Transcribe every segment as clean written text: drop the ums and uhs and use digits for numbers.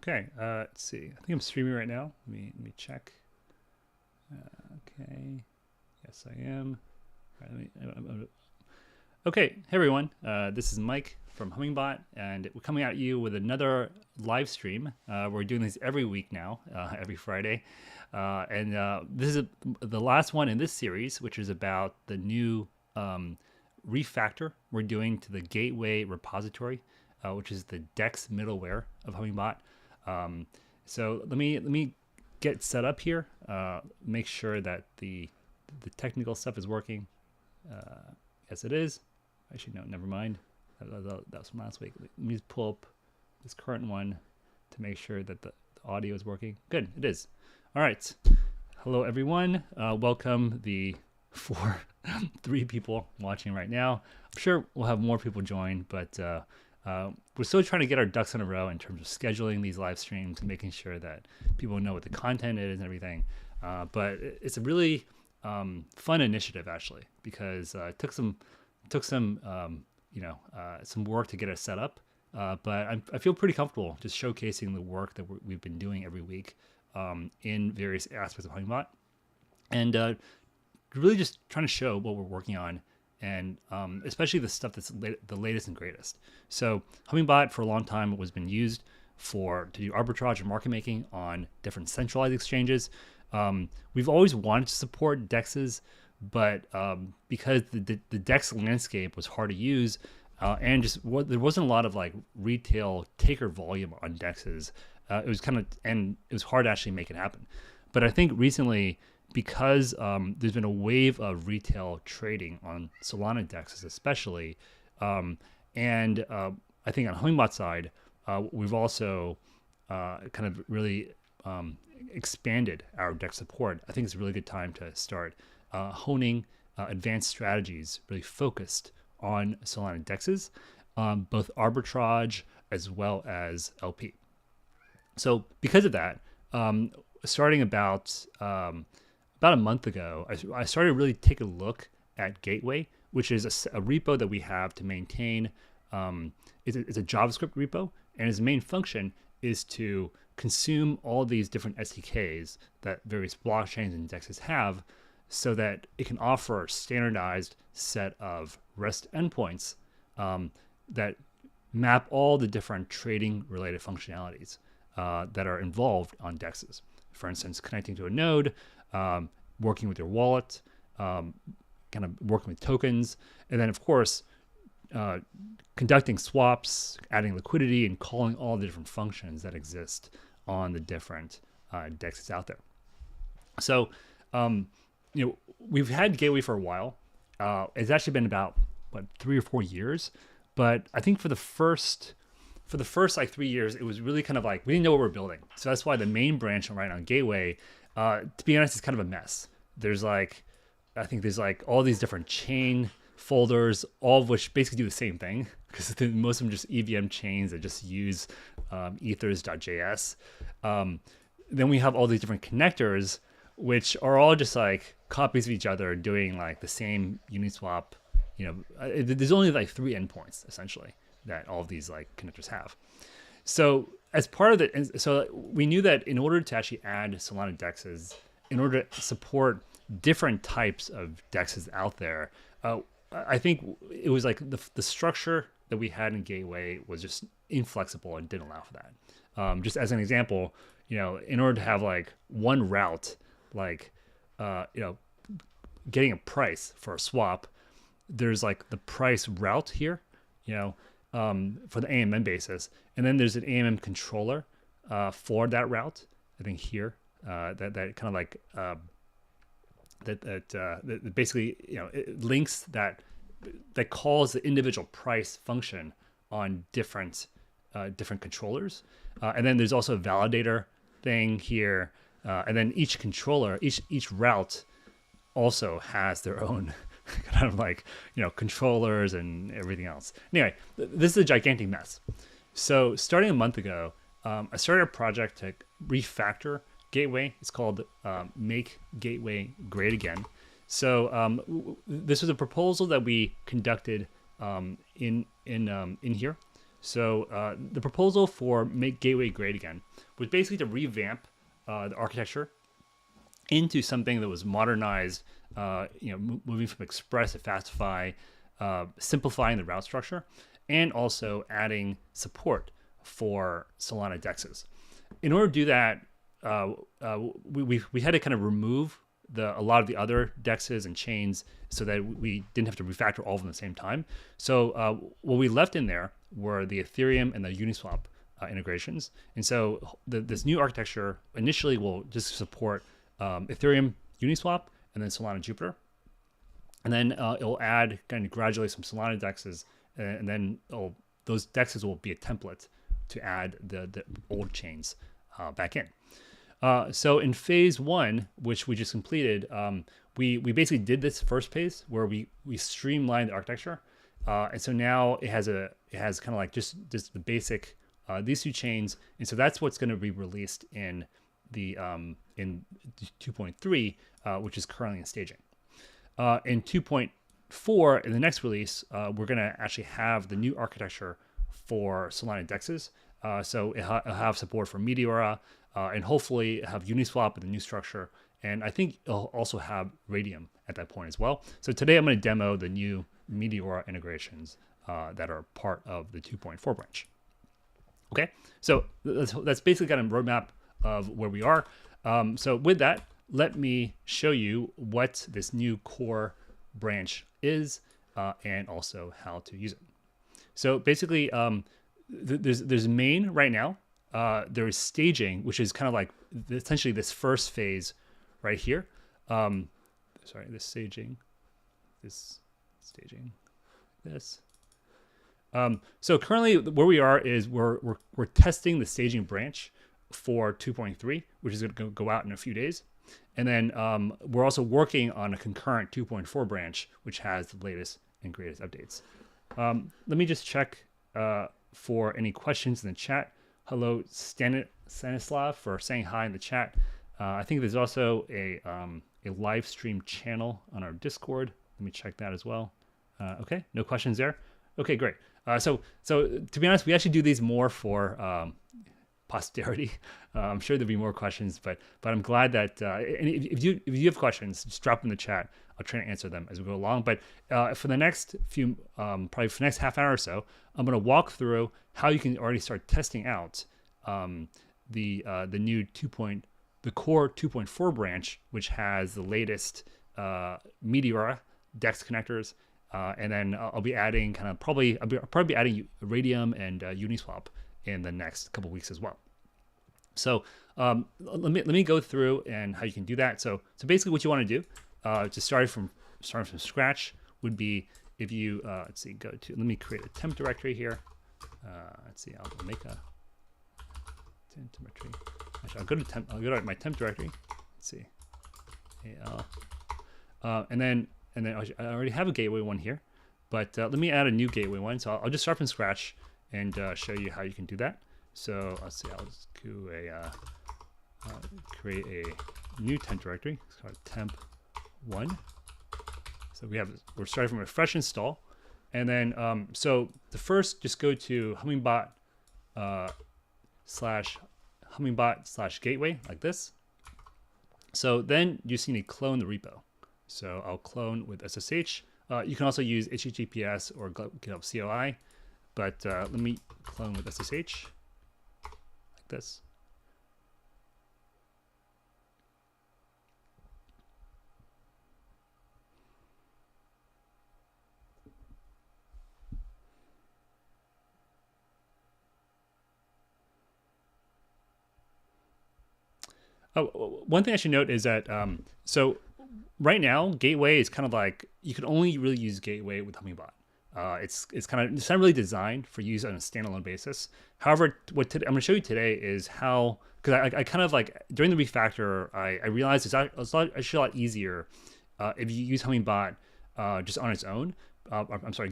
Okay, let's see. I think I'm streaming right now. Let me check. Okay, yes I am. All right, okay, hey everyone. This is Mike from Hummingbot, and we're coming at you with another live stream. We're doing this every week now, every Friday, and this is the last one in this series, which is about the new refactor we're doing to the gateway repository, which is the DEX middleware of Hummingbot. So let me get set up here. Make sure that the technical stuff is working. Yes, it is. Actually, no, never mind. That was from last week. Let me just pull up this current one to make sure that the audio is working. Good, it is. All right. Hello, everyone. Welcome the three people watching right now. I'm sure we'll have more people join, but we're still trying to get our ducks in a row in terms of scheduling these live streams and making sure that people know what the content is and everything. But it's a really fun initiative actually, because it took some work to get it set up. But I feel pretty comfortable just showcasing the work that we've been doing every week in various aspects of Hummingbot, and really just trying to show what we're working on, and especially the stuff that's the latest and greatest. So Hummingbot for a long time was been used to do arbitrage and market making on different centralized exchanges. We've always wanted to support DEXs, but because the DEX landscape was hard to use, and there wasn't a lot of like retail taker volume on DEXs, it was hard to actually make it happen. But I think recently, because there's been a wave of retail trading on Solana DEXs especially, and I think on Hummingbot side, we've also kind of really expanded our DEX support. I think it's a really good time to start honing advanced strategies really focused on Solana DEXs, both arbitrage as well as LP. So because of that, starting about a month ago, I started to really take a look at Gateway, which is a repo that we have to maintain. It's a JavaScript repo, and its main function is to consume all these different SDKs that various blockchains and DEXs have, so that it can offer a standardized set of REST endpoints that map all the different trading related functionalities that are involved on DEXs. For instance, connecting to a node, working with your wallet, kind of working with tokens, and then of course, conducting swaps, adding liquidity, and calling all the different functions that exist on the different DEXs out there. So, we've had Gateway for a while. It's actually been about 3 or 4 years, but I think for the first like 3 years, it was really kind of like we didn't know what we were building. So that's why the main branch right now, Gateway, to be honest, is kind of a mess. There's all these different chain folders, all of which basically do the same thing, because most of them just EVM chains that just use ethers.js. Then we have all these different connectors, which are all just like copies of each other doing like the same Uniswap. There's only like 3 endpoints essentially that all of these like connectors have. So as part of it, so we knew that in order to actually add Solana DEXs, in order to support different types of DEXs out there, I think it was like the structure that we had in Gateway was just inflexible and didn't allow for that. Just as an example, in order to have like one route, like getting a price for a swap, there's like the price route here, for the AMM basis, and then there's an AMM controller for that route. I think here that kind of like that basically it links that calls the individual price function on different controllers, and then there's also a validator thing here, and then each controller, each route also has their own kind of like controllers and everything else. Anyway, this is a gigantic mess. So starting a month ago, I started a project to refactor Gateway. It's called Make Gateway Great Again. So this was a proposal that we conducted in here. So the proposal for make gateway great again was basically to revamp the architecture into something that was modernized, moving from Express to Fastify, simplifying the route structure, and also adding support for Solana DEXs. In order to do that, we had to kind of remove a lot of the other DEXs and chains so that we didn't have to refactor all of them at the same time. So what we left in there were the Ethereum and the Uniswap integrations. And so this new architecture initially will just support Ethereum, Uniswap, and then Solana Jupiter. And then it'll add kind of gradually some Solana DEXs, and then those DEXs will be a template to add the old chains back in. So in phase one, which we just completed, we basically did this first phase where we streamlined the architecture, and so now it has kind of like just the basic these two chains, and so that's what's going to be released in the in 2.3, which is currently in staging. In 2.4, in the next release, we're going to actually have the new architecture for Solana DEXs. So it'll have support for Meteora, and hopefully have Uniswap with the new structure. And I think it'll also have Radium at that point as well. So today I'm going to demo the new Meteora integrations that are part of the 2.4 branch. Okay, so that's basically kind of a roadmap of where we are. So with that, let me show you what this new core branch is and also how to use it. So basically, there's main right now. There is staging, which is kind of like essentially this first phase right here. This staging. So currently where we are is we're testing the staging branch for 2.3, which is going to go out in a few days. And then we're also working on a concurrent 2.4 branch, which has the latest and greatest updates. Let me just check for any questions in the chat. Hello, Stanislav, for saying hi in the chat. I think there's also a live stream channel on our Discord. Let me check that as well. Okay, no questions there. Okay, great. So to be honest, we actually do these more for posterity. I'm sure there'll be more questions, but I'm glad that if you have questions, just drop them in the chat. I'll try to answer them as we go along. But for the next few, probably for the next half hour or so, I'm going to walk through how you can already start testing out the new the core 2.4 branch, which has the latest Meteora DEX connectors, and then I'll be adding I'll probably be adding Radium and Uniswap in the next couple of weeks as well. So let me go through and how you can do that. So basically, what you want to do to start from scratch would be if you let me create a temp directory here. I'll make a temp directory. Actually, I'll go to my temp directory. Let's see, and then I already have a gateway one here, but let me add a new gateway one. So I'll just start from scratch and show you how you can do that. So let's see, I'll just do create a new temp directory. It's called temp1. So we're starting from a fresh install, and then so the first, just go to Hummingbot / gateway like this. So then you just need to clone the repo. So I'll clone with SSH. You can also use HTTPS or GitHub CLI, but let me clone with SSH like this. One thing I should note is that so right now, Gateway is kind of like you can only really use Gateway with Hummingbot. It's not really designed for use on a standalone basis. However, what I'm going to show you today is how, because I kind of like during the refactor, I realized it's actually a lot easier if you use Hummingbot just on its own.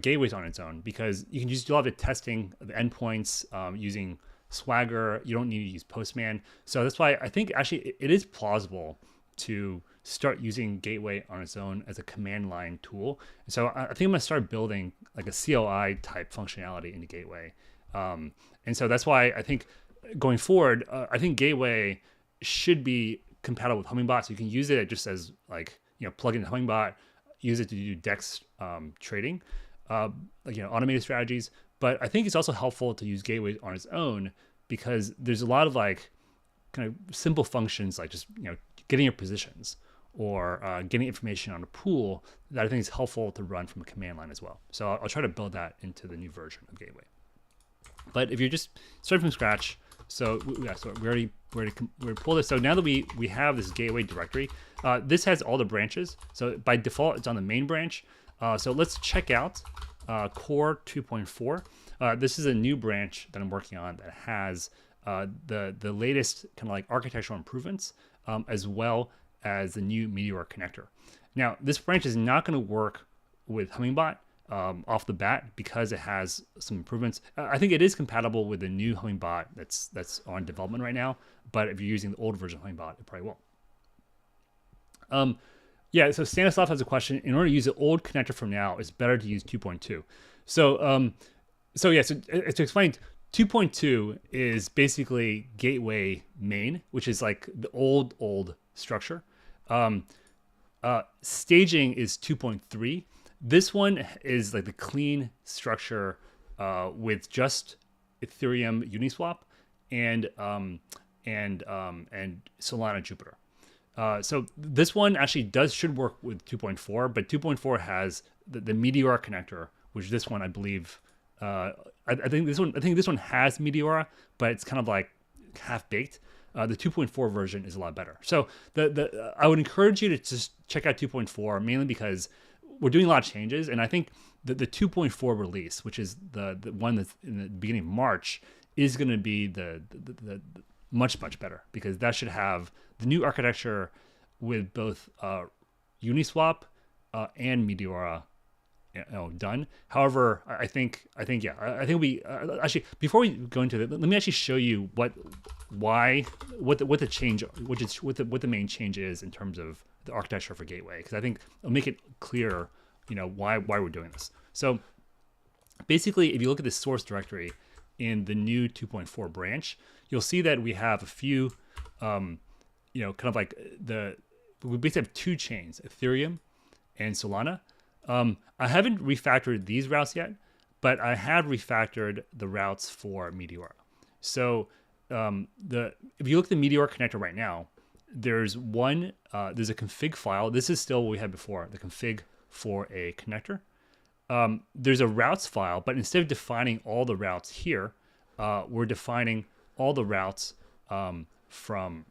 Gateway's on its own, because you can just do a lot of the testing of the endpoints using Swagger. You don't need to use Postman. So that's why I think actually it is plausible to start using Gateway on its own as a command line tool. And so I think I'm going to start building like a CLI type functionality into Gateway And so that's why I think going forward, I think Gateway should be compatible with Hummingbot. So you can use it just as like, plug in Hummingbot, use it to do DEX trading, like, automated strategies. But I think it's also helpful to use Gateway on its own because there's a lot of like kind of simple functions like just, getting your positions or getting information on a pool that I think is helpful to run from a command line as well. So I'll try to build that into the new version of Gateway. But if you're just starting from scratch, so we already pulled this. So now that we have this Gateway directory, this has all the branches. So by default, it's on the main branch. So let's check out core 2.4. This is a new branch that I'm working on that has the latest kind of like architectural improvements, as well as the new Meteora connector. Now, this branch is not going to work with Hummingbot off the bat because it has some improvements. I think it is compatible with the new Hummingbot that's on development right now, but if you're using the old version of Hummingbot, it probably won't. Yeah, so Stanislav has a question. In order to use the old connector from now, it's better to use 2.2. So to explain, 2.2 is basically Gateway main, which is like the old structure. Staging is 2.3. This one is like the clean structure with just Ethereum Uniswap and Solana Jupiter. So this one actually should work with 2.4, but 2.4 has the Meteora connector, which this one I believe. I think this one has Meteora, but it's kind of like half baked. The 2.4 version is a lot better. So I would encourage you to just check out 2.4 mainly because we're doing a lot of changes, and I think the 2.4 release, which is the one that's in the beginning of March, is going to be the much better because that should have the new architecture with both Uniswap and Meteora done. However, I think we actually, before we go into it, let me actually show you what the change, what the main change is in terms of the architecture for Gateway, because I think it'll make it clear, why we're doing this. So basically, if you look at the source directory in the new 2.4 branch, you'll see that we have a few, kind of like we basically have two chains, Ethereum and Solana. I haven't refactored these routes yet, but I have refactored the routes for Meteora. So if you look at the Meteora connector right now, there's a config file. This is still what we had before, the config for a connector. There's a routes file, but instead of defining all the routes here, we're defining all the routes from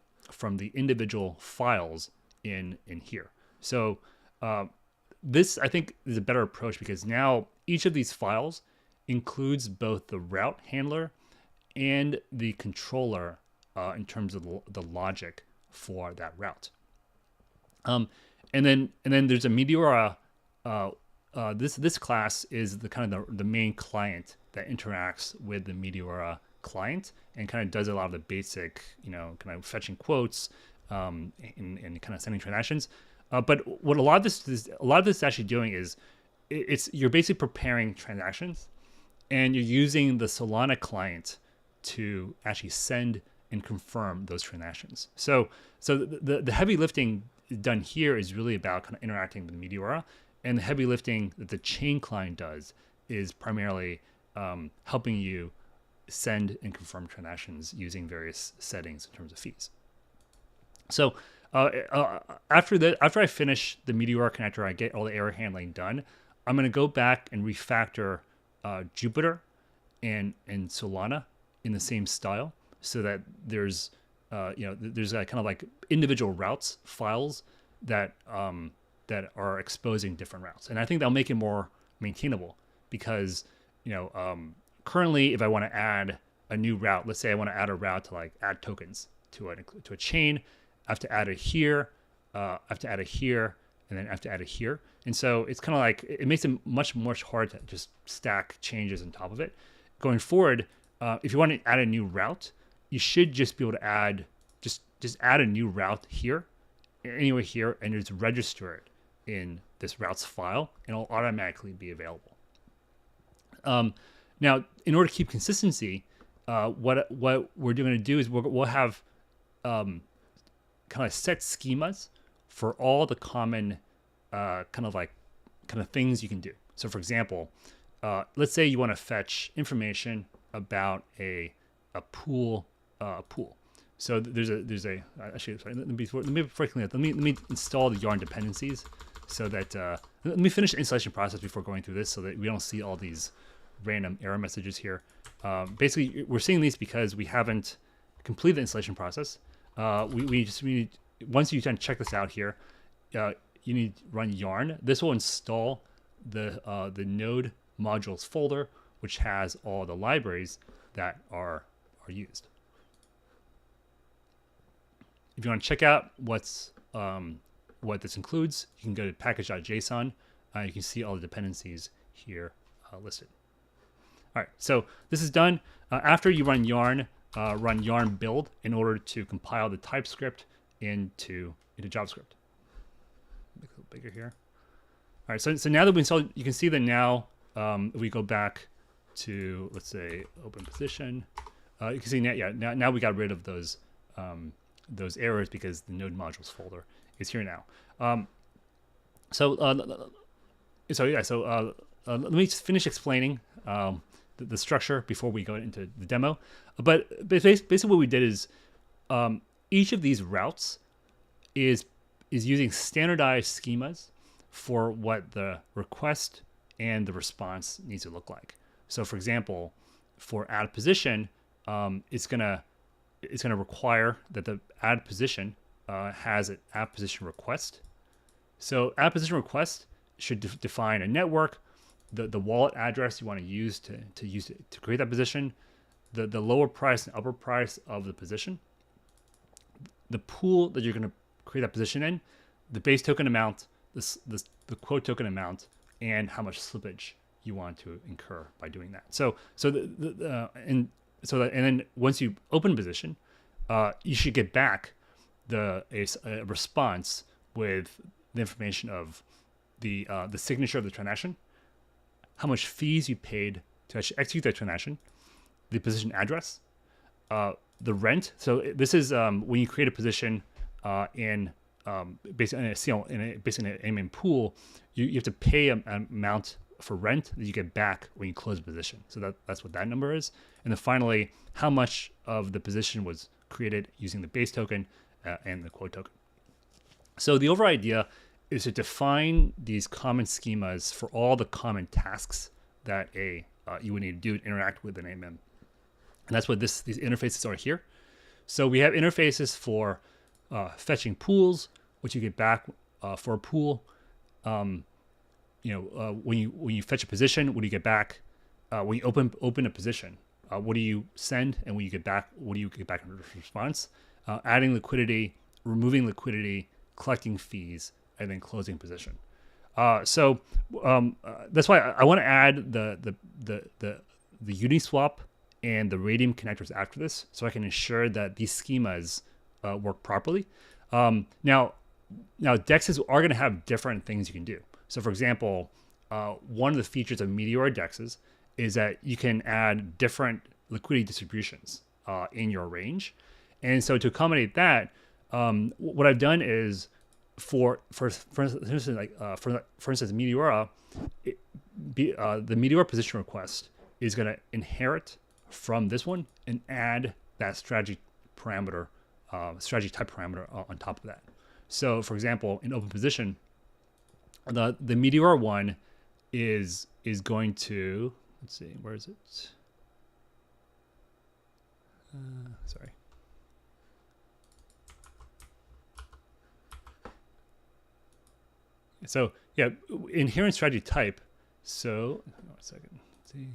the individual files in here. So this, I think, is a better approach because now each of these files includes both the route handler and the controller in terms of the logic for that route. And then there's a Meteora. This class is the kind of the main client that interacts with the Meteora client and kind of does a lot of the basic, kind of fetching quotes and kind of sending transactions. But what a lot of this is actually doing is you're basically preparing transactions and you're using the Solana client to actually send and confirm those transactions. So the heavy lifting done here is really about kind of interacting with Meteora, and the heavy lifting that the chain client does is primarily helping you send and confirm transactions using various settings in terms of fees. So after I finish the Meteora connector, I get all the error handling done. I'm going to go back and refactor Jupiter and Solana in the same style, so that there's there's a kind of like individual routes files that are exposing different routes, and I think that'll make it more maintainable because currently if I want to add a new route, let's say I want to add a route to like add tokens to a chain, I have to add it here, I have to add it here, and then I have to add it here. And so it's kind of like, it makes it much harder to just stack changes on top of it. Going forward, if you want to add a new route, you should just be able to add, just add a new route here, anywhere here, and just register it in this routes file, and it'll automatically be available. Now, in order to keep consistency, what we're going to do is we'll have kind of set schemas for all the common kind of things you can do. So, for example, let's say you want to fetch information about a pool. So there's a actually sorry, let me install the yarn dependencies so that let me finish the installation process before going through this so that we don't see all these random error messages here. Basically, we're seeing these because we haven't completed the installation process. We need, once you kind of check this out here, you need to run yarn. This will install the node modules folder, which has all the libraries that are used. If you want to check out what this includes, you can go to package.json. You can see all the dependencies here listed. All right, so this is done. After you run yarn build in order to compile the TypeScript into JavaScript. Make it a little bigger here. All right, so now that we installed, you can see that now if we go back to, let's say, open position, you can see now we got rid of those errors because the node modules folder is here now. Let me just finish explaining the structure before we go into the demo. But basically what we did is each of these routes is using standardized schemas for what the request and the response needs to look like. So for example, for add position, it's gonna require that the add position has an add position request. So add position request should define a network, the wallet address you want to use to create that position, the lower price and upper price of the position, the pool that you're going to create that position in, the base token amount, the quote token amount, and how much slippage you want to incur by doing that. And then once you open position, you should get back a response with the information of the signature of the transaction, how much fees you paid to actually execute that transaction, the position address, the rent. So this is when you create a position based on an AMM pool, you have to pay an amount for rent that you get back when you close a position. So that's what that number is. And then finally, how much of the position was created using the base token and the quote token. So the overall idea is to define these common schemas for all the common tasks that you would need to do to interact with an AMM. And that's what these interfaces are here. So we have interfaces for fetching pools, which you get back for a pool. When you fetch a position, what do you get back? When you open a position, what do you send? And when you get back, what do you get back in response? Adding liquidity, removing liquidity, collecting fees, and then closing position. So that's why I want to add the Uniswap and the Radium connectors after this, so I can ensure that these schemas work properly. Now DEXs are going to have different things you can do. So for example, one of the features of Meteora DEXs is that you can add different liquidity distributions in your range. And so to accommodate that, what I've done is for instance, Meteora, the Meteora position request is going to inherit from this one and add that strategy type parameter on top of that. So for example, in open position, the Meteora one is going to, let's see, where is it? Sorry. So yeah, inherent strategy type. So one second. Let's see.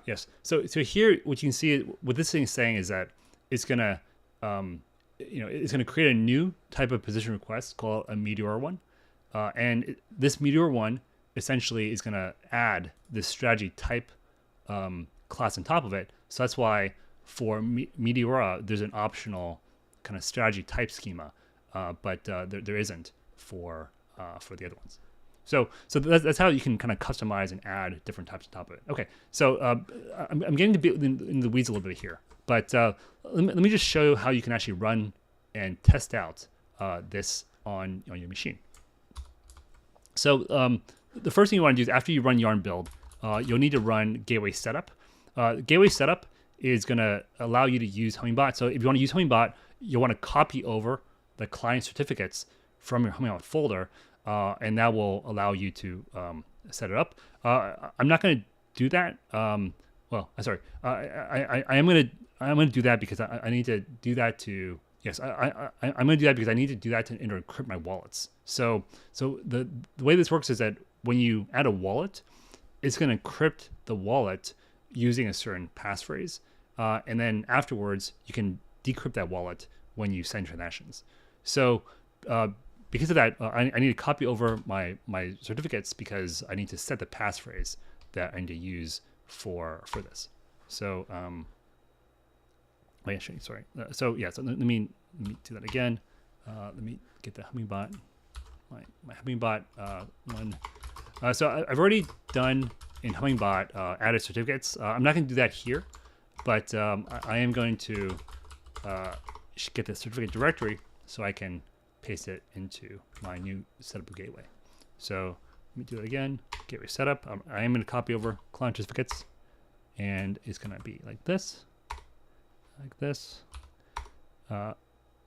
Yes. So here, what you can see, what this thing is saying is that it's gonna, it's gonna create a new type of position request called a Meteora one, and this Meteora one essentially is gonna add this strategy type class on top of it. So that's why for Meteora there's an optional kind of strategy type schema, but there isn't for the other ones. So that's how you can kind of customize and add different types on top of it. Okay, so I'm getting to be in the weeds a little bit here, but let me just show you how you can actually run and test out this on your machine. So the first thing you want to do is after you run yarn build, you'll need to run gateway setup. Gateway setup is going to allow you to use Hummingbot. So if you want to use Hummingbot, you'll want to copy over the client certificates from your Hummingbot folder, and that will allow you to set it up. I'm not going to do that. Well, sorry. I'm going to do that because I need to do that to. Yes, I'm going to do that because I need to do that to encrypt my wallets. So the way this works is that when you add a wallet, it's going to encrypt the wallet using a certain passphrase, and then afterwards you can decrypt that wallet when you send transactions. So because of that, I need to copy over my certificates because I need to set the passphrase that I need to use for this. So wait, actually, sorry. So let me do that again. Let me get the Hummingbot, my Hummingbot one. So I've already done in Hummingbot added certificates. I'm not going to do that here, but I am going to get the certificate directory so I can paste it into my new setup gateway. So let me do it again. Gateway setup. I am going to copy over client certificates, and it's going to be like this,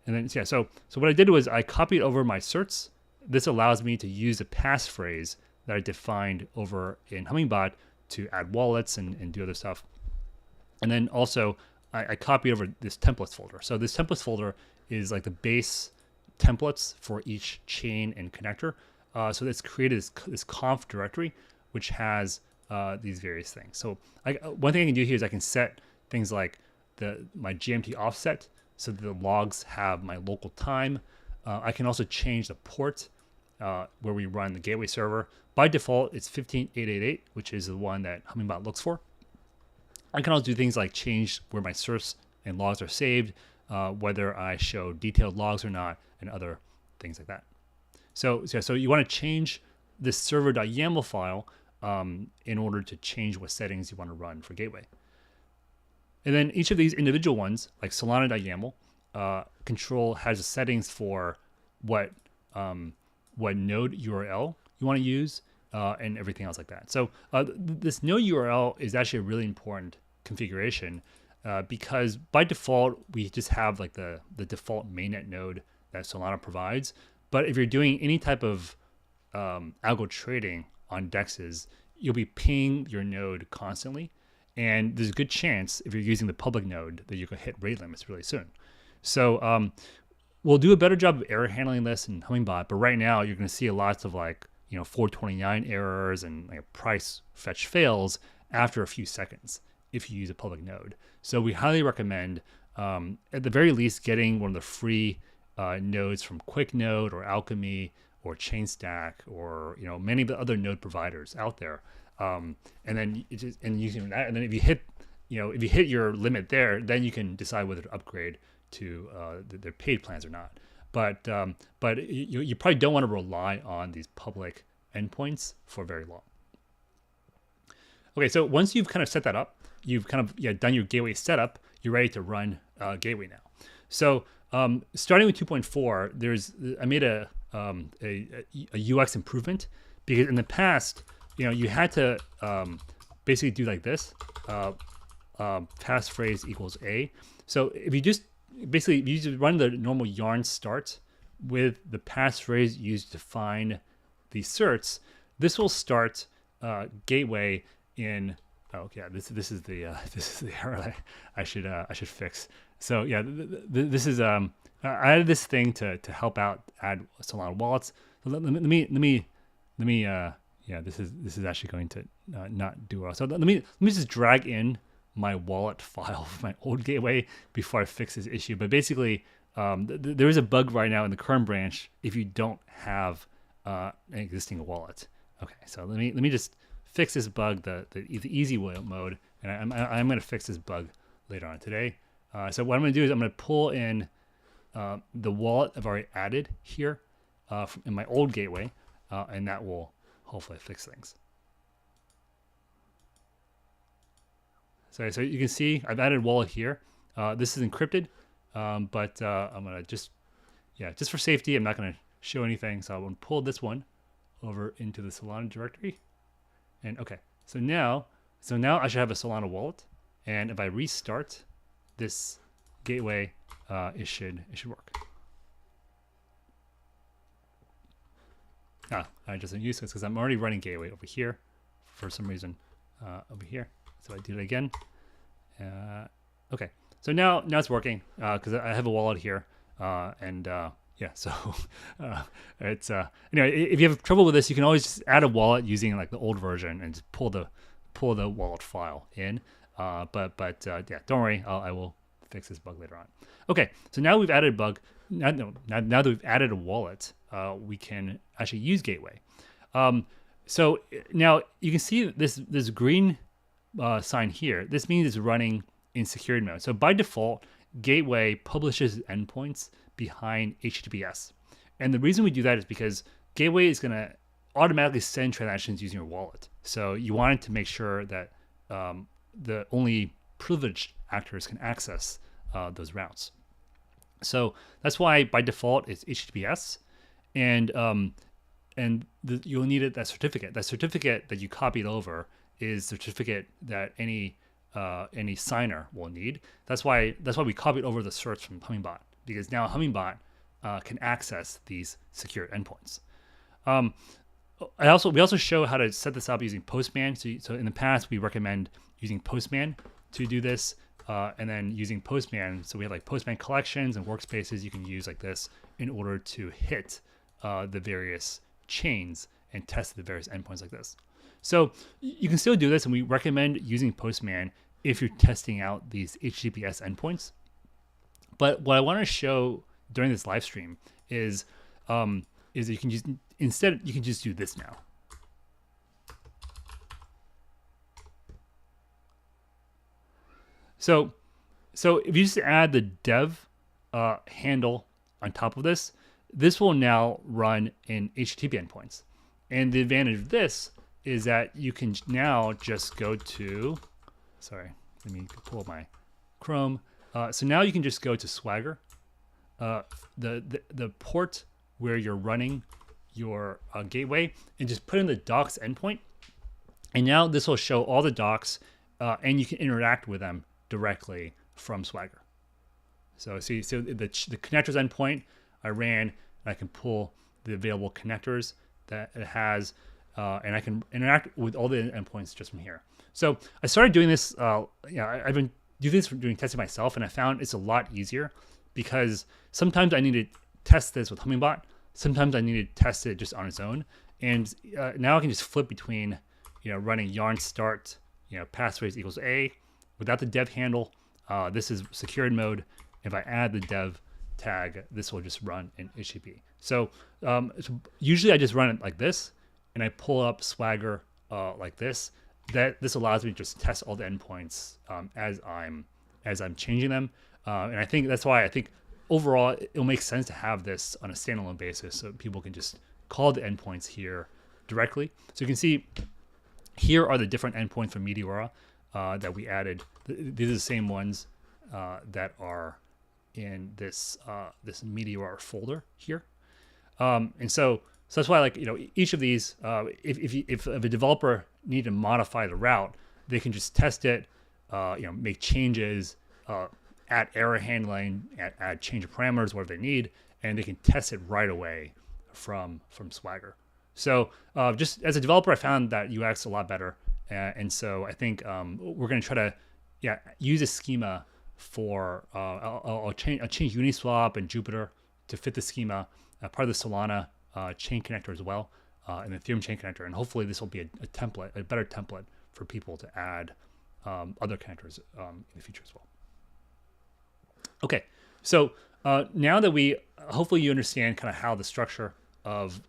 and then so what I did was I copied over my certs. This allows me to use a passphrase that I defined over in Hummingbot to add wallets and do other stuff. And then also I copied over this templates folder. So this templates folder is like the base templates for each chain and connector. So it's created this conf directory, which has these various things. So one thing I can do here is I can set things like my GMT offset so that the logs have my local time. I can also change the port where we run the gateway server. By default, it's 15888, which is the one that Hummingbot looks for. I can also do things like change where my certs and logs are saved, whether I show detailed logs or not, and other things like that. So you want to change this server.yaml file in order to change what settings you want to run for gateway. And then each of these individual ones, like Solana.yaml, control has the settings for what node URL you want to use and everything else like that. So this node URL is actually a really important configuration because by default, we just have like the default mainnet node that Solana provides. But if you're doing any type of algo trading on DEXs, you'll be pinging your node constantly. And there's a good chance if you're using the public node that you could hit rate limits really soon. So we'll do a better job of error handling this in Hummingbot, but right now you're going to see lots of 429 errors and price fetch fails after a few seconds if you use a public node. So we highly recommend, at the very least, getting one of the free nodes from QuickNode or Alchemy or ChainStack or many of the other node providers out there. And then using that, and then if you hit your limit there, then you can decide whether to upgrade to their paid plans or not. But you probably don't want to rely on these public endpoints for very long. Okay, so once you've kind of set that up, you've kind of done your gateway setup, you're ready to run gateway now. So starting with 2.4, I made a UX improvement because in the past, you had to basically do like this, passphrase equals A. So if you just run the normal yarn start with the passphrase used to find the certs, this will start gateway in. Oh yeah, this is the error I should fix. So yeah, this is I added this thing to help out add Solana wallets. Let me yeah, this is actually going to not do well. So let me just drag in my wallet file of my old gateway before I fix this issue. But basically, there is a bug right now in the current branch if you don't have an existing wallet. Okay, so let me just fix this bug the easy mode, and I'm going to fix this bug later on today. So what I'm going to do is I'm going to pull in the wallet I've already added here in my old gateway, and that will hopefully fix things. So you can see I've added wallet here. This is encrypted, but I'm gonna just for safety, I'm not gonna show anything. So I'm gonna pull this one over into the Solana directory. And okay, so now I should have a Solana wallet. And if I restart this gateway, it should work. I just use this because I'm already running gateway over here for some reason over here. So I do it again. Okay, so now it's working because I have a wallet here, and yeah. So it's anyway. If you have trouble with this, you can always just add a wallet using like the old version and just pull the wallet file in. But yeah, don't worry. I will fix this bug later on. Okay, so now we've added a bug. Now that we've added a wallet, we can actually use Gateway. So now you can see this green sign here. This means it's running in secured mode. So by default, Gateway publishes endpoints behind HTTPS. And the reason we do that is because Gateway is going to automatically send transactions using your wallet. So you wanted to make sure that the only privileged actors can access those routes. So that's why by default it's HTTPS, and you'll need that certificate. That certificate that you copied over is the certificate that any signer will need. That's why we copied over the certs from Hummingbot, because now Hummingbot can access these secure endpoints. We also show how to set this up using Postman. So in the past we recommend using Postman to do this, and then using Postman. So we have like Postman collections and workspaces you can use like this in order to hit the various chains and test the various endpoints like this. So you can still do this, and we recommend using Postman if you're testing out these HTTPS endpoints. But what I want to show during this live stream is you can just do this now. So if you just add the dev handle on top of this, this will now run in HTTP endpoints. And the advantage of this is that you can now just go to, sorry, let me pull up my Chrome. So now you can just go to Swagger, the port where you're running your gateway, and just put in the docs endpoint. And now this will show all the docs, and you can interact with them directly from Swagger. So see, the connectors endpoint I ran, and I can pull the available connectors that it has, and I can interact with all the endpoints just from here. So I started doing this. I've been doing testing myself, and I found it's a lot easier because sometimes I need to test this with Hummingbot. Sometimes I need to test it just on its own, and now I can just flip between, running yarn start, passphrase equals A without the dev handle. This is secured mode. If I add the dev tag, this will just run in HTTP. So usually I just run it like this, and I pull up Swagger like this. This allows me to just test all the endpoints as I'm changing them, and I think that's why I think overall it'll make sense to have this on a standalone basis, so people can just call the endpoints here directly. So you can see here are the different endpoints from Meteora that we added. These are the same ones that are in this Meteora folder here, and so that's why, like, each of these, if a developer need to modify the route, they can just test it, make changes, add error handling, add change of parameters, whatever they need, and they can test it right away from Swagger. So just as a developer, I found that UX a lot better, and so I think we're going to try to use a schema for I'll change Uniswap and Jupyter to fit the schema, part of the Solana chain connector as well, and the Ethereum chain connector, and hopefully this will be a template, a better template for people to add other connectors in the future as well. Okay, so now that hopefully you understand kind of how the structure of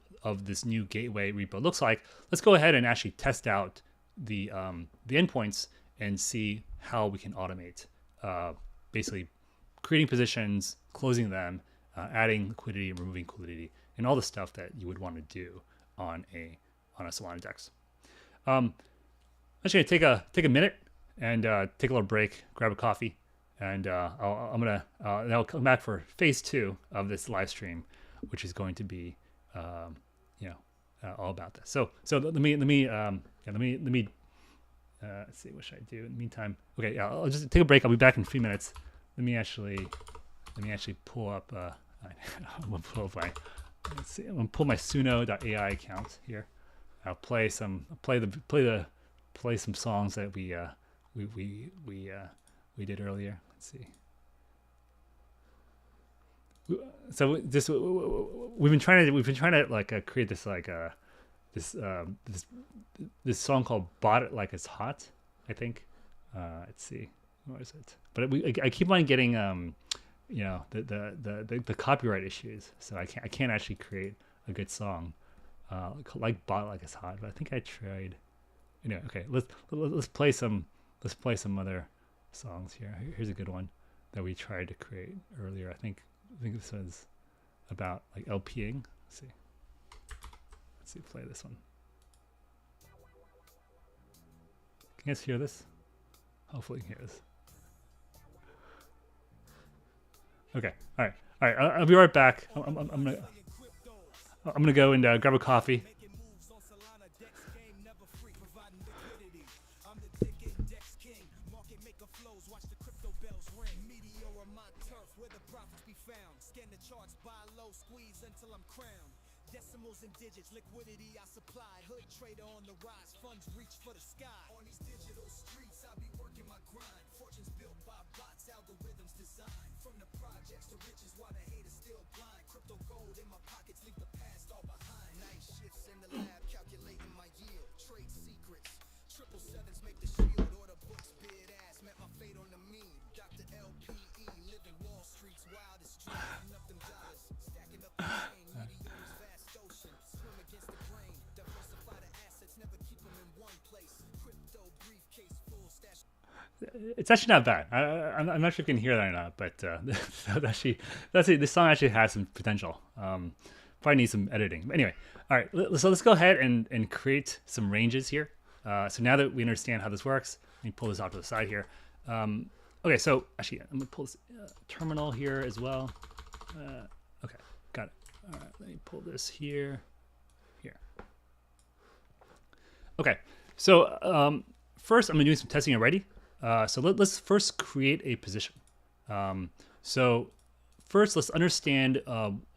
this new gateway repo looks like, let's go ahead and actually test out the endpoints and see how we can automate basically creating positions, closing them, adding liquidity, removing liquidity, and all the stuff that you would want to do on a on a Solana DEX. I'm just gonna take a minute and take a little break, grab a coffee, and I'll come back for phase 2 of this live stream, which is going to be all about this. So let me let's see, what should I do in the meantime? Okay, yeah, I'll just take a break. I'll be back in a few minutes. Let me actually pull up. I'm gonna pull up let's see. I'm gonna pull my Suno.ai account here. I'll play some songs that we did earlier. Let's see. So we've been trying to like create this like this song called "Bought It Like It's Hot," I think. Let's see, what is it? But I keep on getting the copyright issues, so I can't actually create a good song like "Bought It Like It's Hot." But I think I tried. Anyway, okay, let's play some other songs here. Here's a good one that we tried to create earlier. I think this was about like LPing. Let's see, play this one. Can you guys hear this? Hopefully you can hear this. Okay, all right. I'll be right back. I'm gonna go and grab a coffee. Meteora, my turf, where the profits be found. Scan the charts, buy low, squeeze until I'm crowned. Decimals and digits, liquidity I supply. Hood trader on the rise, funds reach for the sky. On these digital streets, I be working my grind. Fortunes built by bots, algorithms designed. From the projects to riches, while the haters still blind. Crypto gold in my pockets, leave the past all behind. Night shifts in the lab, calculating my yield. Trade secrets, 777s make the shield. Order books, bid ass, met my fate on the mean. Dr. LPE, living Wall Street's wildest dream. Up them dollars, stacking up the chain. Meteora's vast ocean, swim against the grain. Diversify the assets, never keep them in one place. Crypto briefcase, full stash. It's actually not bad. I'm not sure if you can hear that or not, but this song actually has some potential. Probably needs some editing. But anyway, all right. So let's go ahead and create some ranges here. So now that we understand how this works, let me pull this off to the side here. Okay, so actually, I'm gonna pull this terminal here as well. Okay, got it. All right, let me pull this here. Okay, so first I'm gonna do some testing already. So let's first create a position. So first let's understand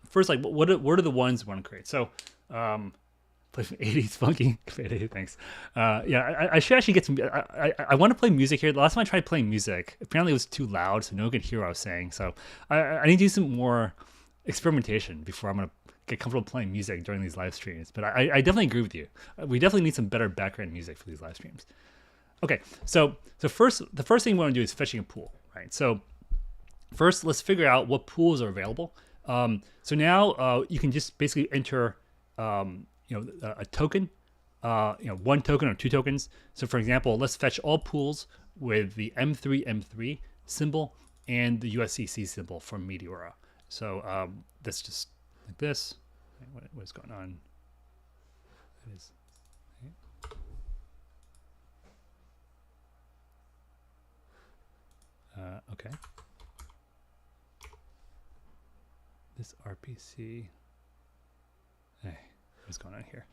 first like what are the ones we want to create. So play some 80s funky. Thanks. Yeah, I should actually get some. I want to play music here. The last time I tried playing music, apparently it was too loud, so no one could hear what I was saying. So I need to do some more experimentation before I'm gonna get comfortable playing music during these live streams. But I definitely agree with you. We definitely need some better background music for these live streams. Okay, so the first thing we want to do is fetching a pool, right? So first, let's figure out what pools are available. So now you can just basically enter, a token, one token or two tokens. So for example, let's fetch all pools with the M3 symbol and the USCC symbol from Meteora. So that's just like this. What is going on? That is. Okay. This RPC. Hey, what's going on here?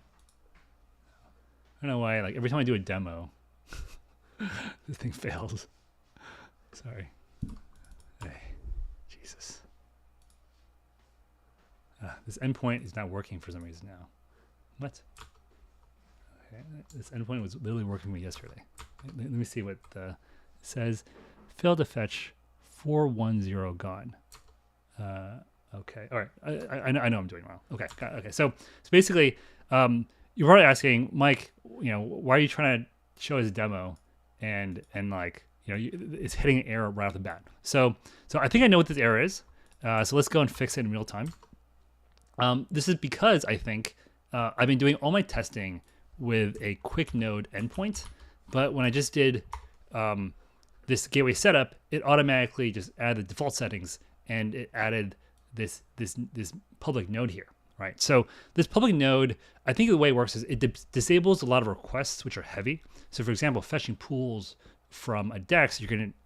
I don't know why. Like every time I do a demo, this thing fails. Sorry. Hey, Jesus. This endpoint is not working for some reason now. What? Okay, this endpoint was literally working for me yesterday. Let me see what it says. Failed to fetch 410 gone. Okay, all right. I know I'm doing well. Okay, okay. So basically, you're probably asking, Mike, why are you trying to show us a demo and like it's hitting an error right off the bat. So I think I know what this error is. So let's go and fix it in real time. This is because I think I've been doing all my testing with a quick node endpoint, but when I just did this gateway setup, it automatically just added the default settings and it added this public node here. right? So this public node, I think the way it works is it disables a lot of requests which are heavy. So for example, fetching pools from a DEX,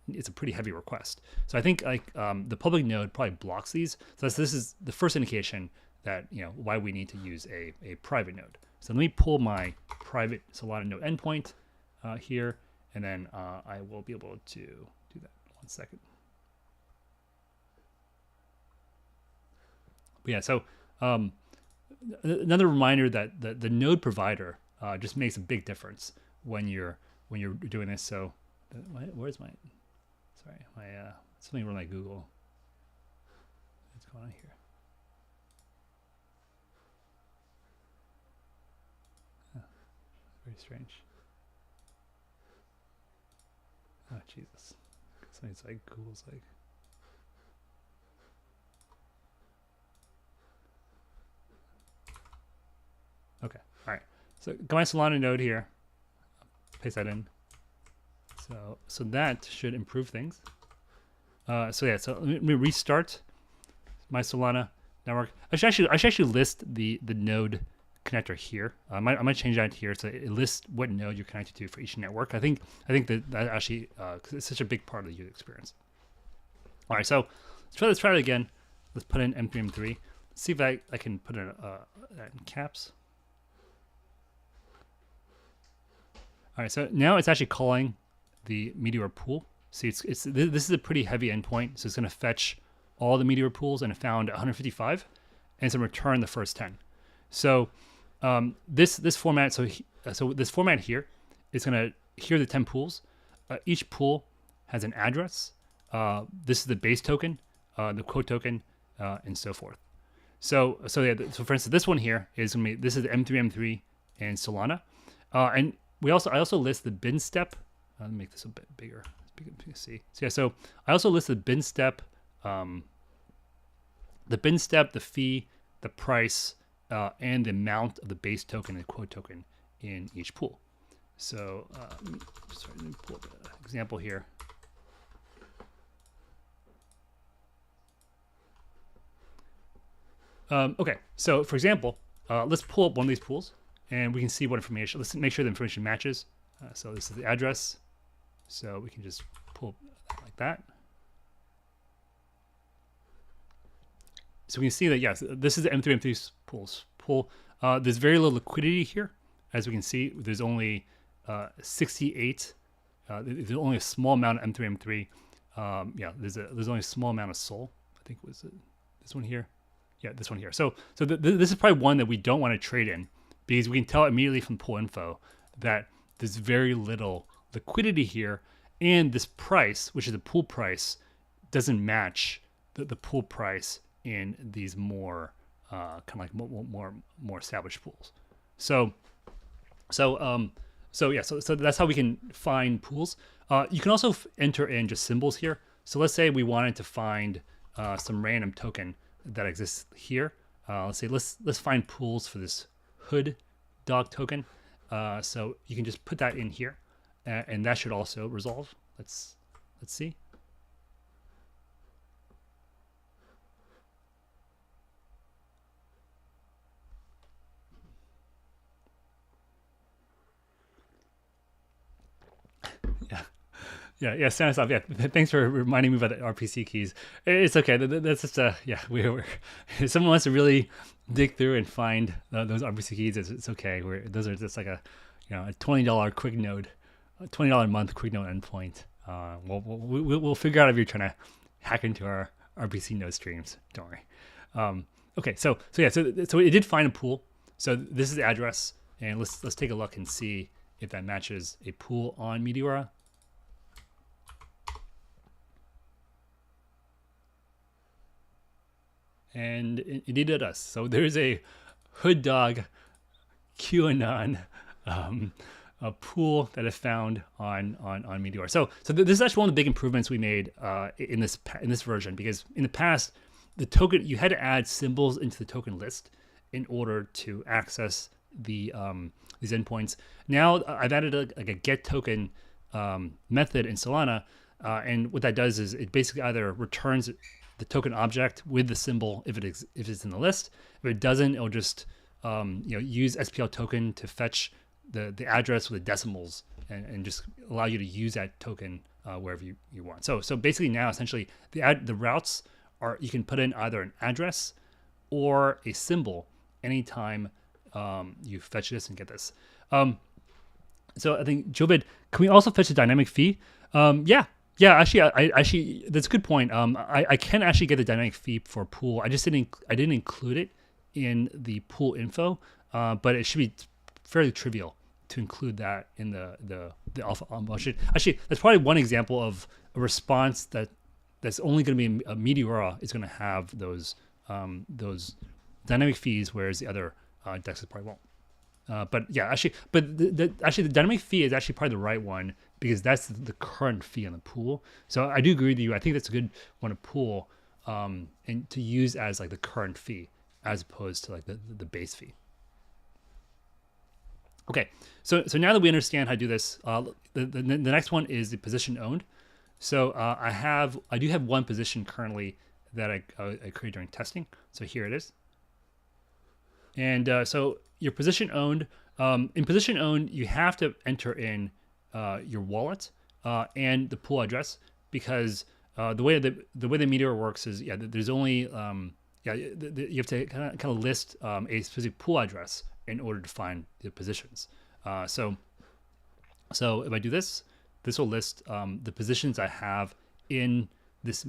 it's a pretty heavy request. So I think like the public node probably blocks these. So this is the first indication that why we need to use a private node. So let me pull my private Solana node endpoint here, and then I will be able to do that. 1 second. But yeah, so another reminder that the node provider just makes a big difference when you're doing this. So where's my something wrong like Google. What's going on here? Very strange. Oh Jesus! Something's like Google's like. Okay, all right. So go my Solana node here. Paste that in. So that should improve things. So let me restart my Solana network. I should actually list the node connector here. I might change that here so it lists what node you're connected to for each network. I think that actually cause it's such a big part of the user experience. All right, so let's try it again. Let's put in M3M3. Let's see if I can put that in caps. All right, so now it's actually calling the Meteora pool. See, this is a pretty heavy endpoint, so it's going to fetch all the Meteora pools, and it found 155, and it's going to return the first 10. So this format, so this format here is going to hear the 10 pools. Each pool has an address. This is the base token, the quote token, and so forth. So for instance, this one here is going to be, this is M3M3 and Solana, and I also list the bin step. Let me make this a bit bigger. See. So I also list the bin step, the fee, the price, and the amount of the base token and quote token in each pool. So let me pull up an example here. Okay, so for example, let's pull up one of these pools, and we can see what information. Let's make sure the information matches. So this is the address. So we can just pull like that. So we can see that, yes, this is the M3M3 pool. There's very little liquidity here. As we can see, there's only 68. There's only a small amount of M3M3. There's only a small amount of SOL. I think was it this one here. Yeah, this one here. So this is probably one that we don't want to trade in, because we can tell immediately from pool info that there's very little liquidity here, and this price, which is the pool price, doesn't match the pool price in these more kind of like more established pools. So that's how we can find pools. You can also enter in just symbols here. So let's say we wanted to find some random token that exists here. Let's say let's find pools for this hood dog token. So you can just put that in here, and that should also resolve. Let's see. Yeah. Stanislav. Yeah, thanks for reminding me about the RPC keys. It's okay. That's just we're if someone wants to really dig through and find those RPC keys, it's okay. Those are just like a $20 quick node, $20 a month quick node endpoint. We'll figure out if you're trying to hack into our RPC node streams. Don't worry. Okay. So it did find a pool. So this is the address, and let's take a look and see if that matches a pool on Meteora. And indeed it does. So there's a hood dog QAnon a pool that is found on Meteora. So this is actually one of the big improvements we made in this version, because in the past the token, you had to add symbols into the token list in order to access the these endpoints. Now I've added a get token method in Solana, and what that does is it basically either returns the token object with the symbol if it's in the list. If it doesn't, it'll just use SPL token to fetch the address with the decimals and just allow you to use that token wherever you want. So basically now essentially the routes are, you can put in either an address or a symbol anytime you fetch this and get this. So I think Jovid, can we also fetch a dynamic fee? Yeah. Actually, I actually that's a good point. I can actually get the dynamic fee for pool. I didn't include it in the pool info, but it should be fairly trivial to include that in the alpha onboard. Actually, that's probably one example of a response that's only going to be a Meteora is going to have those dynamic fees, whereas the other DEXs probably won't. But yeah, actually, the dynamic fee is actually probably the right one because that's the current fee in the pool. So I do agree with you. I think that's a good one to pool and to use as like the current fee as opposed to like the base fee. Okay, so now that we understand how to do this, the next one is the position owned. So I do have one position currently that I created during testing. So here it is. And so your position owned, in position owned, you have to enter in your wallet and the pool address because the way the Meteor works is there's only you have to kind of list a specific pool address in order to find the positions. So if I do this, this will list the positions I have in this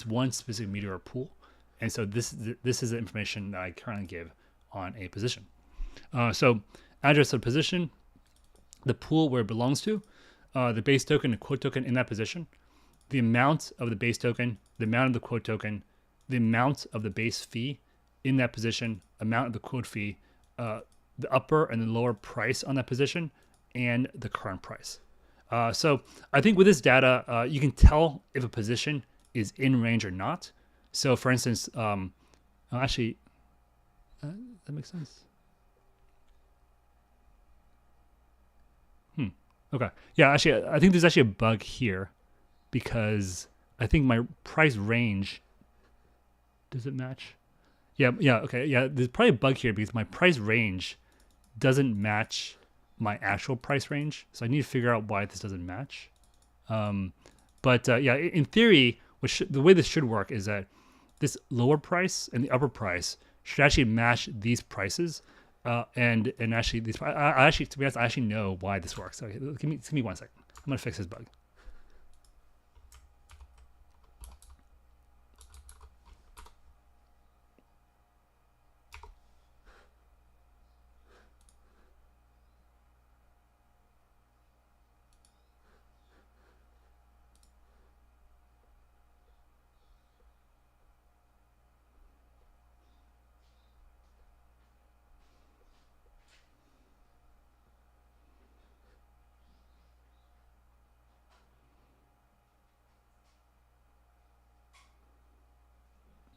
one specific Meteor pool, and so this is the information that I currently give on a position. So address of position, the pool where it belongs to, the base token, the quote token in that position, the amount of the base token, the amount of the quote token, the amount of the base fee in that position, amount of the quote fee, the upper and the lower price on that position, and the current price. So I think with this data, you can tell if a position is in range or not. So for instance, actually, that makes sense. Okay. Yeah, actually, I think there's actually a bug here because I think my price range, does it match? Yeah, okay. Yeah, there's probably a bug here because my price range doesn't match my actual price range. So I need to figure out why this doesn't match. But in theory, the way this should work is that this lower price and the upper price should actually match these prices. And actually, to be honest, I actually know why this works. Okay, give me 1 second. I'm gonna fix this bug.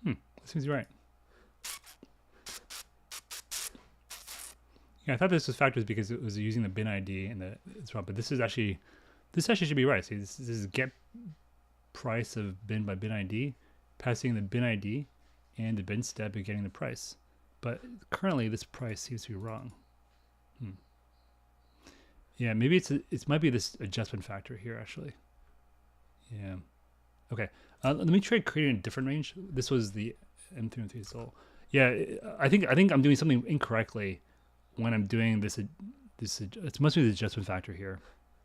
That seems right. Yeah, I thought this was factors because it was using the bin ID and it's wrong, but this actually should be right. See, this is get price of bin by bin ID, passing the bin ID and the bin step and getting the price. But currently this price seems to be wrong. Yeah, maybe it might be this adjustment factor here actually. Yeah. Okay. Let me try creating a different range. This was the M3 and 3. So yeah, I think I'm doing something incorrectly when I'm doing this. It must be the adjustment factor here,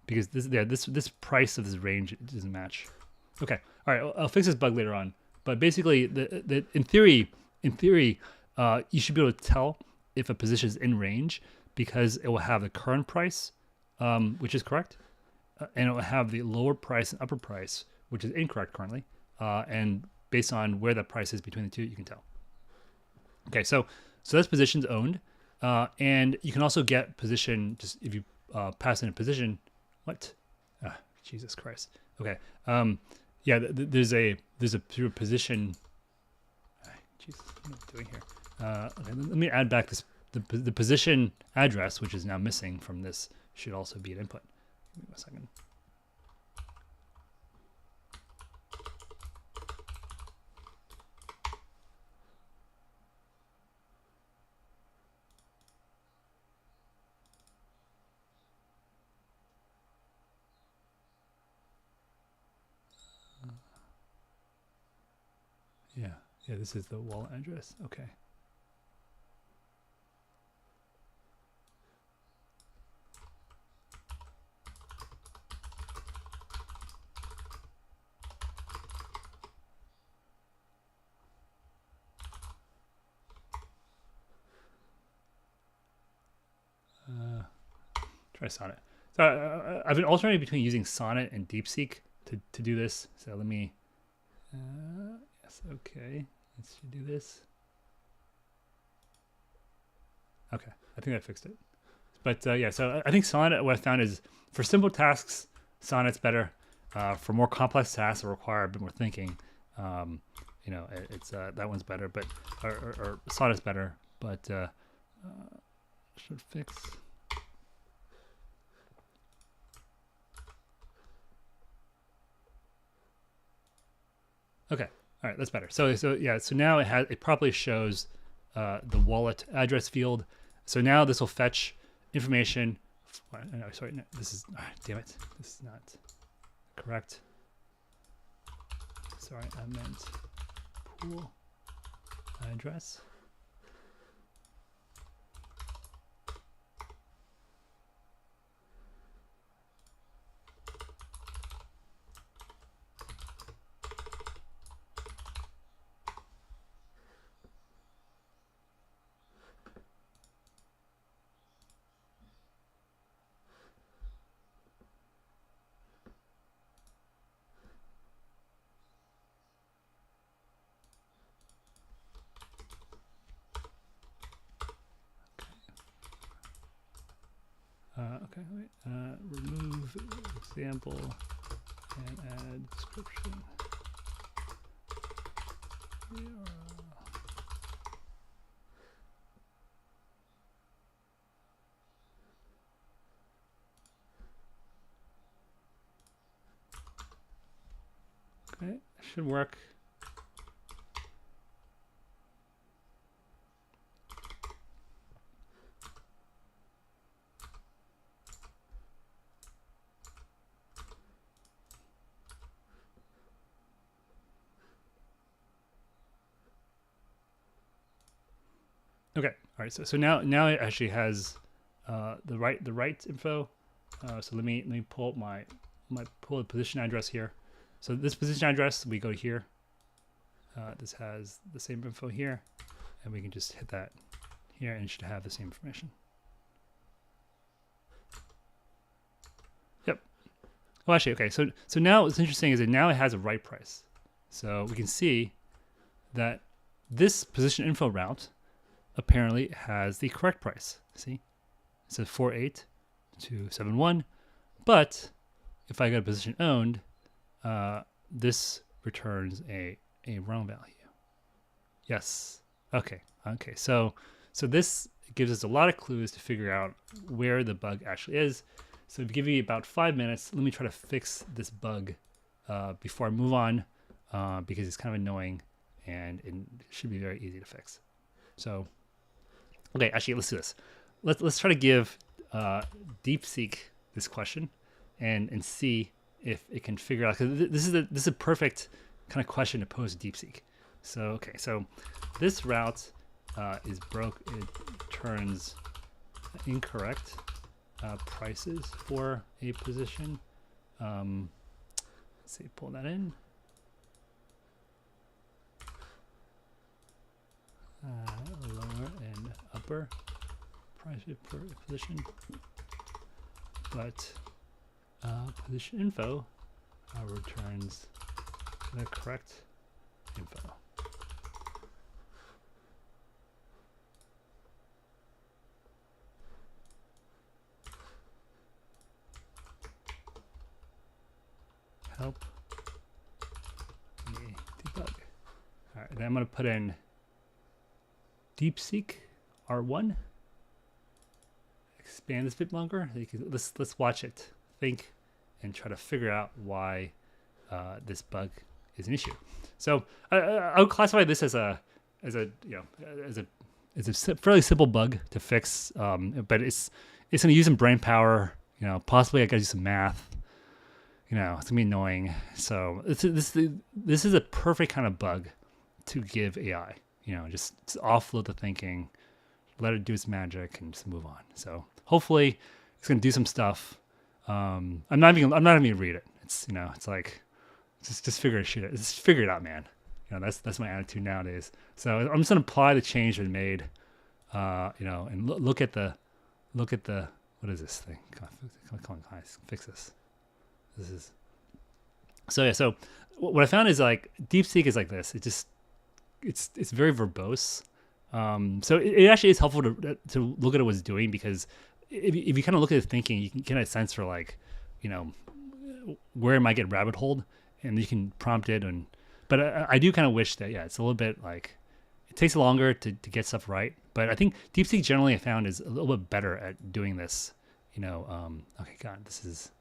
because this price of this range doesn't match. Okay, all right, I'll fix this bug later on. But basically, in theory, you should be able to tell if a position is in range because it will have the current price, which is correct, and it will have the lower price and upper price, which is incorrect currently, and based on where that price is between the two, you can tell. Okay, so that's positions owned, and you can also get position just if you pass in a position. What? Jesus Christ. Okay. Yeah, there's a position. Jesus, what am I doing here? Okay, let me add back the position address, which is now missing from this. Should also be an input. Give me 1 second. Yeah, yeah, this is the wallet address. Okay. Try Sonnet. So I've been alternating between using Sonnet and DeepSeek to do this. So let me, yes, okay. Let's do this. Okay, I think that fixed it. But yeah, so I think Sonnet, what I found is for simple tasks, Sonnet's better. For more complex tasks that require a bit more thinking, you know, it's that one's better, but or Sonnet's better, but should fix. Okay, all right, that's better. So yeah, so now it properly shows the wallet address field. So now this will fetch information. No, sorry, no, this is damn it. This is not correct. Sorry, I meant pool address. Okay, wait. Remove example and add description. Okay, should work. Okay, all right. So now it actually has the right info. So let me pull up my pull the position address here. So this position address, we go here. This has the same info here, and we can just hit that here, and it should have the same information. Yep. Well, actually, okay. So now what's interesting is that now it has a right price. So we can see that this position info route apparently has the correct price. See, it says 48271, but if I go to position owned, this returns a wrong value. Yes. Okay. Okay. So this gives us a lot of clues to figure out where the bug actually is. So to give you about 5 minutes, let me try to fix this bug before I move on, because it's kind of annoying and it should be very easy to fix. So, okay, actually, let's do this. Let's try to give DeepSeek this question and see if it can figure out, because this is a perfect kind of question to pose to DeepSeek. So okay, so this route is broke. It turns incorrect prices for a position. Let's see, pull that in. Lower and upper price per position, but position info returns the correct info. Help me debug. All right, then I'm going to put in DeepSeek R1. Expand this a bit longer. Let's watch it think and try to figure out why this bug is an issue. So I would classify this as a fairly simple bug to fix, but it's going to use some brain power. Possibly I got to do some math. It's gonna be annoying. So this is a perfect kind of bug to give AI. Just offload the thinking, let it do its magic, and just move on. So hopefully, it's gonna do some stuff. I'm not even gonna read it. It's like just figure it out, man. That's my attitude nowadays. So I'm just gonna apply the change that made. And look at the what is this thing? Come on, guys, fix this. This is so what I found is like DeepSeek is like this. It's very verbose. So it actually is helpful to look at what it's doing, because if you kind of look at its thinking, you can get a sense for like, where it might get rabbit holed, and you can prompt it. But I do kind of wish that, it's a little bit like, it takes longer to get stuff right. But I think DeepSeek generally I found is a little bit better at doing this. Okay, God, this is,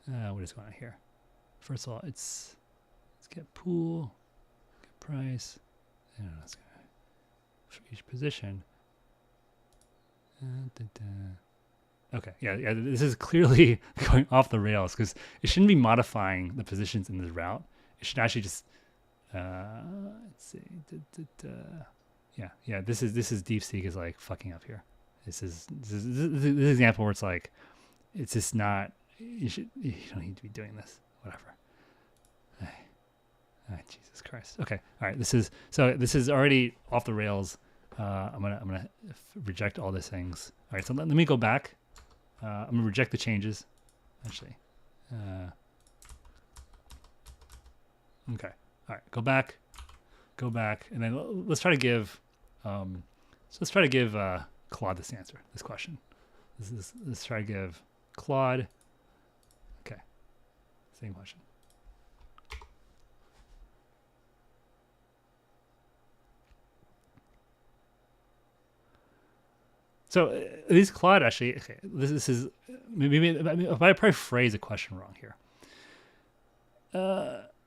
what is going on here? First of all, let's get pool, get price. I don't know, it's gonna, for each position. Okay, yeah, this is clearly going off the rails, because it shouldn't be modifying the positions in this route. It should actually just, let's see, yeah. This is DeepSeek is like fucking up here. This example where it's like, it's just not. You don't need to be doing this. Whatever. Jesus Christ. Okay. All right. This is already off the rails. I'm gonna reject all these things. All right. So let me go back. I'm gonna reject the changes. Actually. Okay. All right. Go back, and then let's try to give. Claude this answer. This question. Let's try to give Claude. Okay. Same question. So these Claude actually, okay, this is maybe if I probably phrase a question wrong here.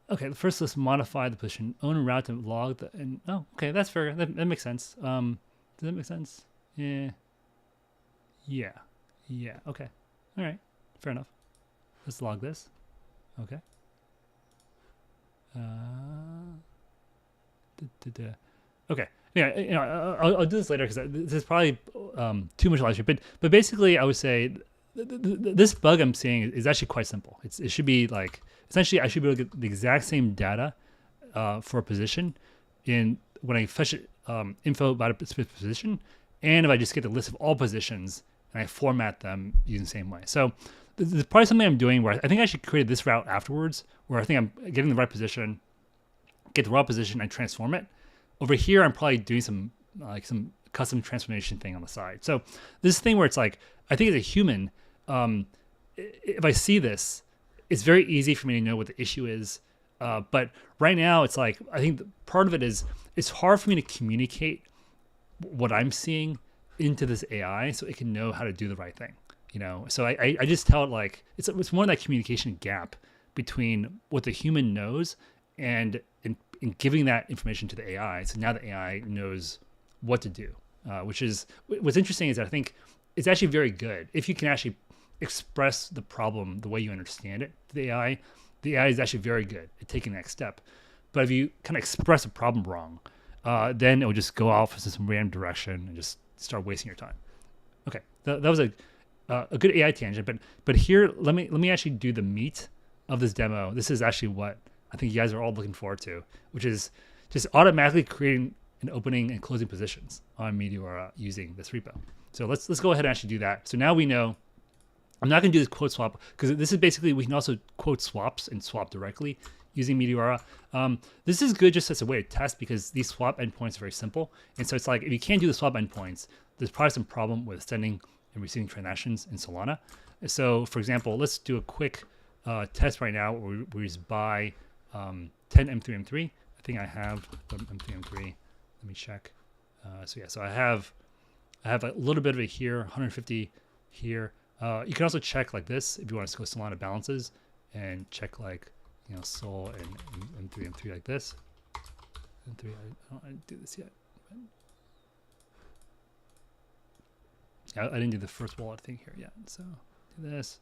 Okay, first let's modify the position. Own a route to log okay, that's fair. That makes sense. Does that make sense? Yeah. Okay. All right. Fair enough. Let's log this. Okay. Okay. Yeah, I'll do this later, because this is probably too much live stream. But basically, I would say this bug I'm seeing is actually quite simple. It should be like, essentially I should be able to get the exact same data for a position when I fetch info about a specific position, and if I just get the list of all positions and I format them using the same way. So there's probably something I'm doing where I think I should create this route afterwards, where I think I'm getting the right position, get the raw position, and transform it. Over here, I'm probably doing some custom transformation thing on the side. So this thing where it's like, I think as a human, if I see this, it's very easy for me to know what the issue is. But right now, it's like, I think part of it is it's hard for me to communicate what I'm seeing into this AI so it can know how to do the right thing. So I just tell it like, it's more that communication gap between what the human knows and in giving that information to the AI. So now the AI knows what to do, which is what's interesting is that I think it's actually very good if you can actually express the problem the way you understand it to the AI. The AI is actually very good at taking the next step. But if you kind of express a problem wrong, then it will just go off into some random direction and just start wasting your time. Okay, that was a good AI tangent. But here, let me actually do the meat of this demo. This is actually what I think you guys are all looking forward to, which is just automatically creating and opening and closing positions on Meteora using this repo. So let's go ahead and actually do that. So now we know. I'm not going to do this quote swap, because this is basically, we can also quote swaps and swap directly using Meteora. This is good just as a way to test, because these swap endpoints are very simple. And so it's like, if you can't do the swap endpoints, there's probably some problem with sending and receiving transactions in Solana. So for example, let's do a quick test right now where we just buy 10 M3M3. I think I have M3M3. Let me check. So I have a little bit of it here, 150 here. You can also check like this if you want to go Solana balances and check like, Sol and M3 like this. M3, I didn't do this yet. I didn't do the first wallet thing here yet. So do this.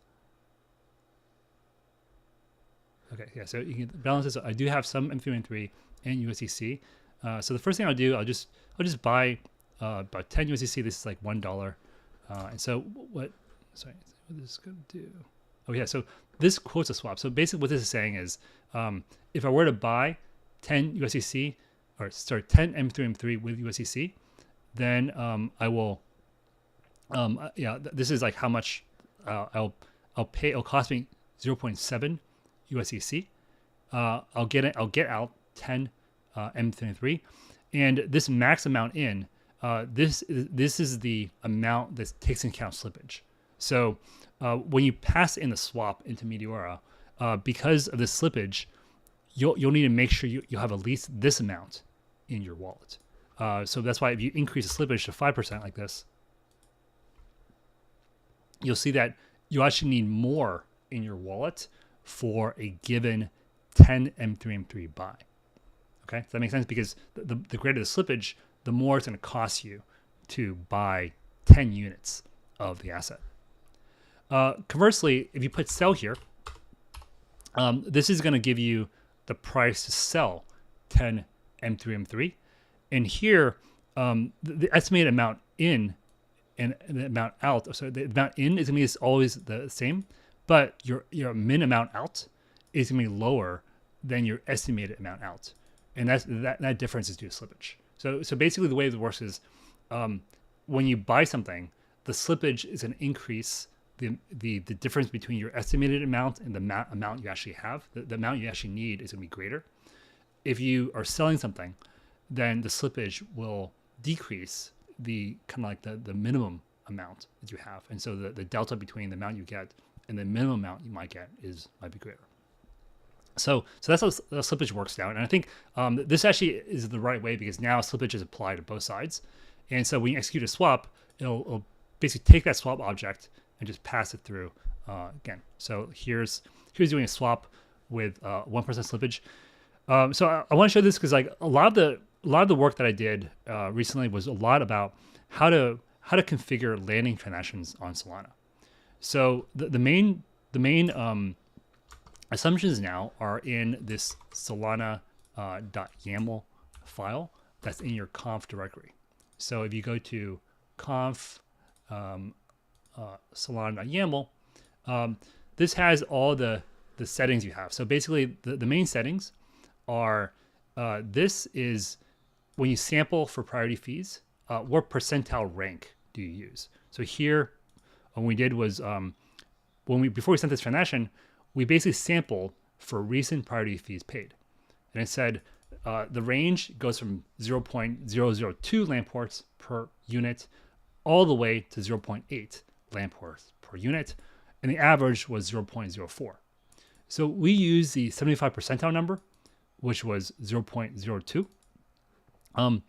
Okay, yeah, so you can balance this. I do have some M3 and USDC. So the first thing I'll do, I'll just buy about 10 USDC. This is like $1. And so what this is going to do? Oh yeah, so this quotes a swap. So basically what this is saying is, if I were to buy 10 USDC, or sorry, 10 M3M3 with USDC, then I will, this is like how much I'll pay. It'll cost me 0.7 USDC. I'll get out 10 M3M3, and this max amount in, this is the amount that takes into account slippage. So when you pass in the swap into Meteora, because of the slippage, you'll need to make sure you have at least this amount in your wallet. So that's why if you increase the slippage to 5% like this, you'll see that you actually need more in your wallet for a given 10 M3M3 buy. Okay, does that make sense? Because the greater the slippage, the more it's going to cost you to buy 10 units of the asset. Conversely, if you put sell here, this is going to give you the price to sell 10 M3M3. And here, the estimated amount in and the amount out, so the amount in is going to be always the same, but your min amount out is going to be lower than your estimated amount out. And that difference is due to slippage. So basically the way it works is, when you buy something, the slippage is going to increase the difference between your estimated amount and the amount you actually have. The amount you actually need is going to be greater. If you are selling something, then the slippage will decrease the kind of like the minimum amount that you have. And so the delta between the amount you get and the minimum amount you might get might be greater. So that's how the slippage works out. And I think this actually is the right way, because now slippage is applied to both sides. And so when you execute a swap, it'll basically take that swap object and just pass it through again. So here's doing a swap with 1% slippage. So I want to show this because like a lot of the work that I did recently was a lot about how to configure landing transactions on Solana. So the main assumptions now are in this Solana .yaml file that's in your conf directory. So if you go to conf Solana.yaml, this has all the settings you have. So basically the main settings are, this is when you sample for priority fees, what percentile rank do you use? So here, what we did was, before we sent this transaction, we basically sampled for recent priority fees paid. And it said the range goes from 0.002 LAN ports per unit all the way to 0.8 LAN ports per unit. And the average was 0.04. So we use the 75 percentile number, which was 0.02. And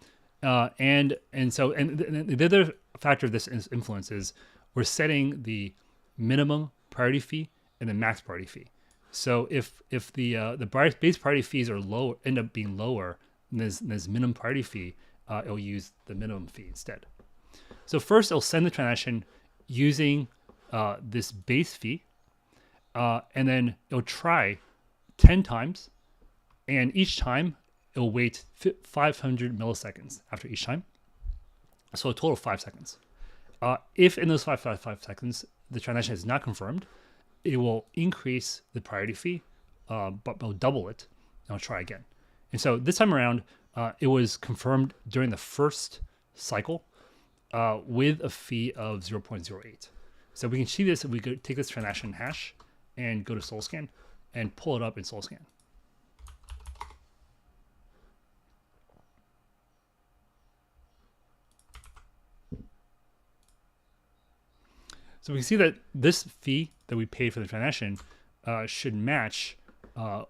the other factor of this influence is we're setting the minimum priority fee and the max priority fee. So if the base priority fees are low, end up being lower than this minimum priority fee, it'll use the minimum fee instead. So first, it'll send the transaction using this base fee, and then it'll try 10 times, and each time it'll wait 500 milliseconds after each time. So a total of 5 seconds. If in those 5 seconds the transaction is not confirmed, it will increase the priority fee, but it'll double it, and I'll try again. And so this time around, it was confirmed during the first cycle with a fee of 0.08. So we can see this if we could take this transaction hash and go to SolScan and pull it up in SolScan. So we can see that this fee that we paid for the transaction should match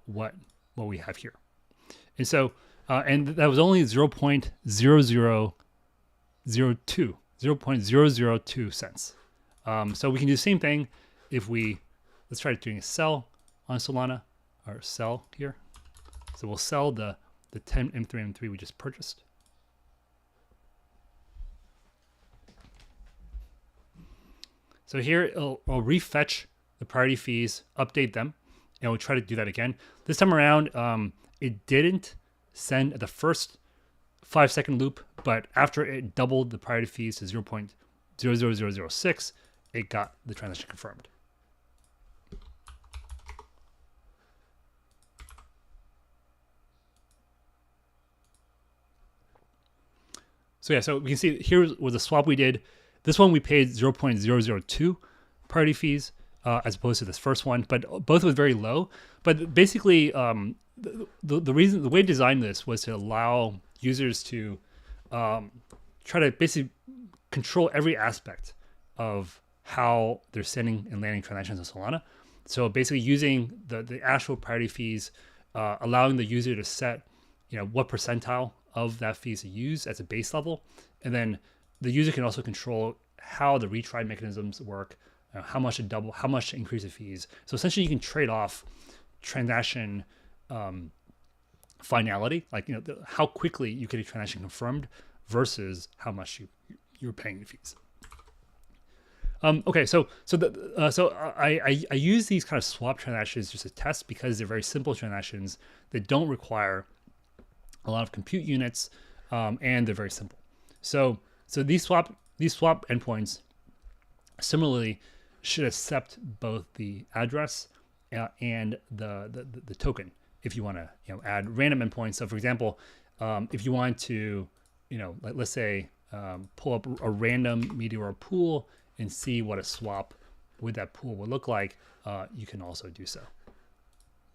what we have here. And so, and that was only 0.0002 cents. So we can do the same thing if let's try doing a sell on Solana, or sell here. So we'll sell the 10 M3M3 we just purchased. So here it'll refetch the priority fees, update them, and we'll try to do that again. This time around, it didn't send the first 5-second loop, but after it doubled the priority fees to 0.00006, it got the transaction confirmed. So yeah, so we can see here was the swap we did. This one we paid 0.002 priority fees as opposed to this first one, but both was very low. But basically, the reason, the way to design this was to allow users to try to basically control every aspect of how they're sending and landing transactions on Solana. So basically, using the actual priority fees, allowing the user to set, what percentile of that fees to use as a base level, and then the user can also control how the retry mechanisms work, how much to double, how much to increase the fees. So essentially, you can trade off transaction finality, like how quickly you get a transaction confirmed versus how much you're paying the fees. Okay, so I use these kind of swap transactions just to test because they're very simple transactions that don't require a lot of compute units, and they're very simple. So these swap endpoints similarly should accept both the address and the token if you want to add random endpoints. So for example, if you want to let's say pull up a random Meteora pool and see what a swap with that pool would look like, you can also do so.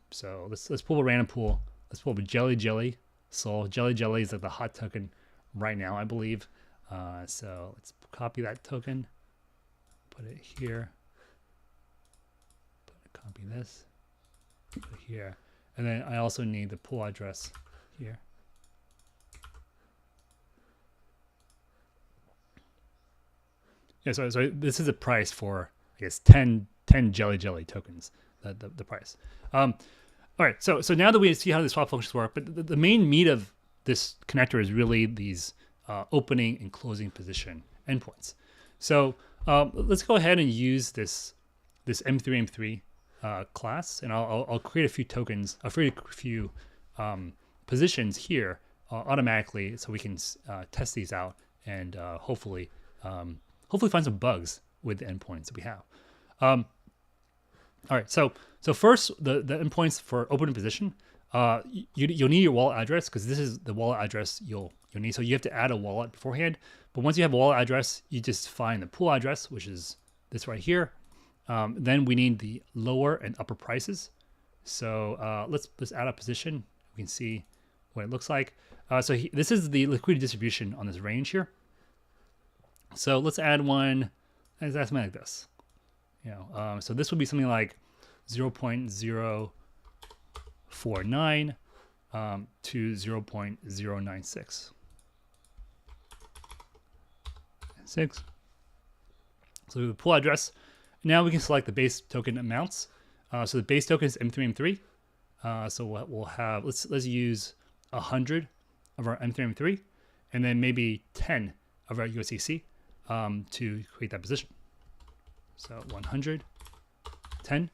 So let's pull a random pool. Let's pull up a Jelly. So Jelly is like the hot token right now, I believe. So let's copy that token, put it here, copy this, put it here, and then I also need the pool address here. Yeah, so this is a price for, I guess, 10 Jelly tokens, the price. All right, so now that we see how the swap functions work, but the main meat of this connector is really these opening and closing position endpoints. So let's go ahead and use this M3 class, and I'll create a few tokens. I'll create a few positions here automatically, so we can test these out and hopefully find some bugs with the endpoints that we have. All right, so first, the endpoints for opening position, you'll need your wallet address because this is the wallet address you'll need. So you have to add a wallet beforehand. But once you have a wallet address, you just find the pool address, which is this right here. Then we need the lower and upper prices. So let's add a position. We can see what it looks like. This is the liquidity distribution on this range here. So let's add one. Let's add something like this. So this would be something like 0.049 to 0.096. So the pool address. Now we can select the base token amounts. So the base token is M3. So what we'll have, let's use 100 of our M3, and then maybe 10 of our USDC to create that position. So 100, 10.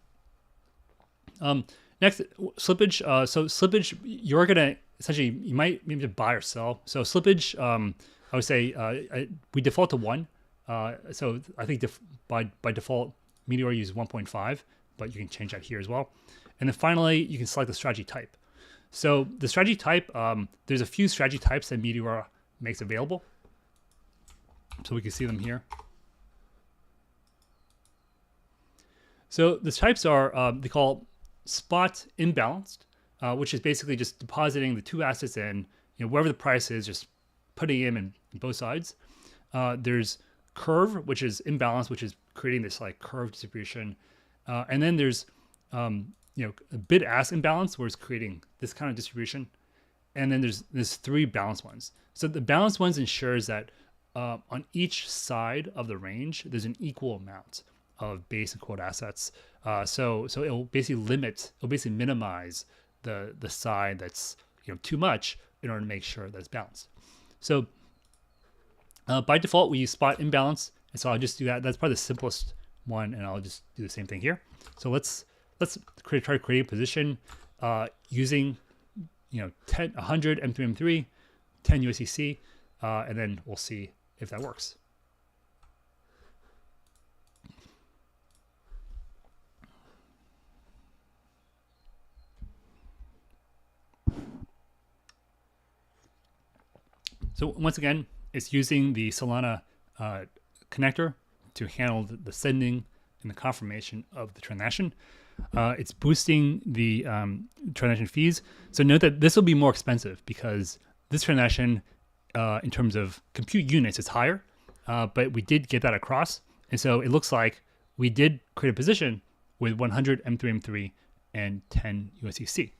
Next, slippage. So slippage, you're gonna essentially, you might maybe buy or sell. So slippage, I would say we default to 1. So I think by default, Meteora uses 1.5, but you can change that here as well. And then finally, you can select the strategy type. So the strategy type, there's a few strategy types that Meteora makes available. So we can see them here. So the types are, they call spot imbalanced, which is basically just depositing the two assets in, wherever the price is, just putting them in both sides. There's curve, which is imbalanced, which is creating this like curve distribution. And then there's, a bid-ask imbalance, where it's creating this kind of distribution. And then there's 3 balanced ones. So the balanced ones ensures that on each side of the range, there's an equal amount of base and quote assets. So it'll basically minimize the side that's too much in order to make sure that it's balanced. So by default, we use spot imbalance, and so I'll just do that. That's probably the simplest one, and I'll just do the same thing here. So let's try to create a position using 100 M3 10 USDC, and then we'll see if that works. So once again, it's using the Solana connector to handle the sending and the confirmation of the transaction. It's boosting the transaction fees. So note that this will be more expensive because this transaction, in terms of compute units, is higher, but we did get that across. And so it looks like we did create a position with 100 M3 and 10 USDC.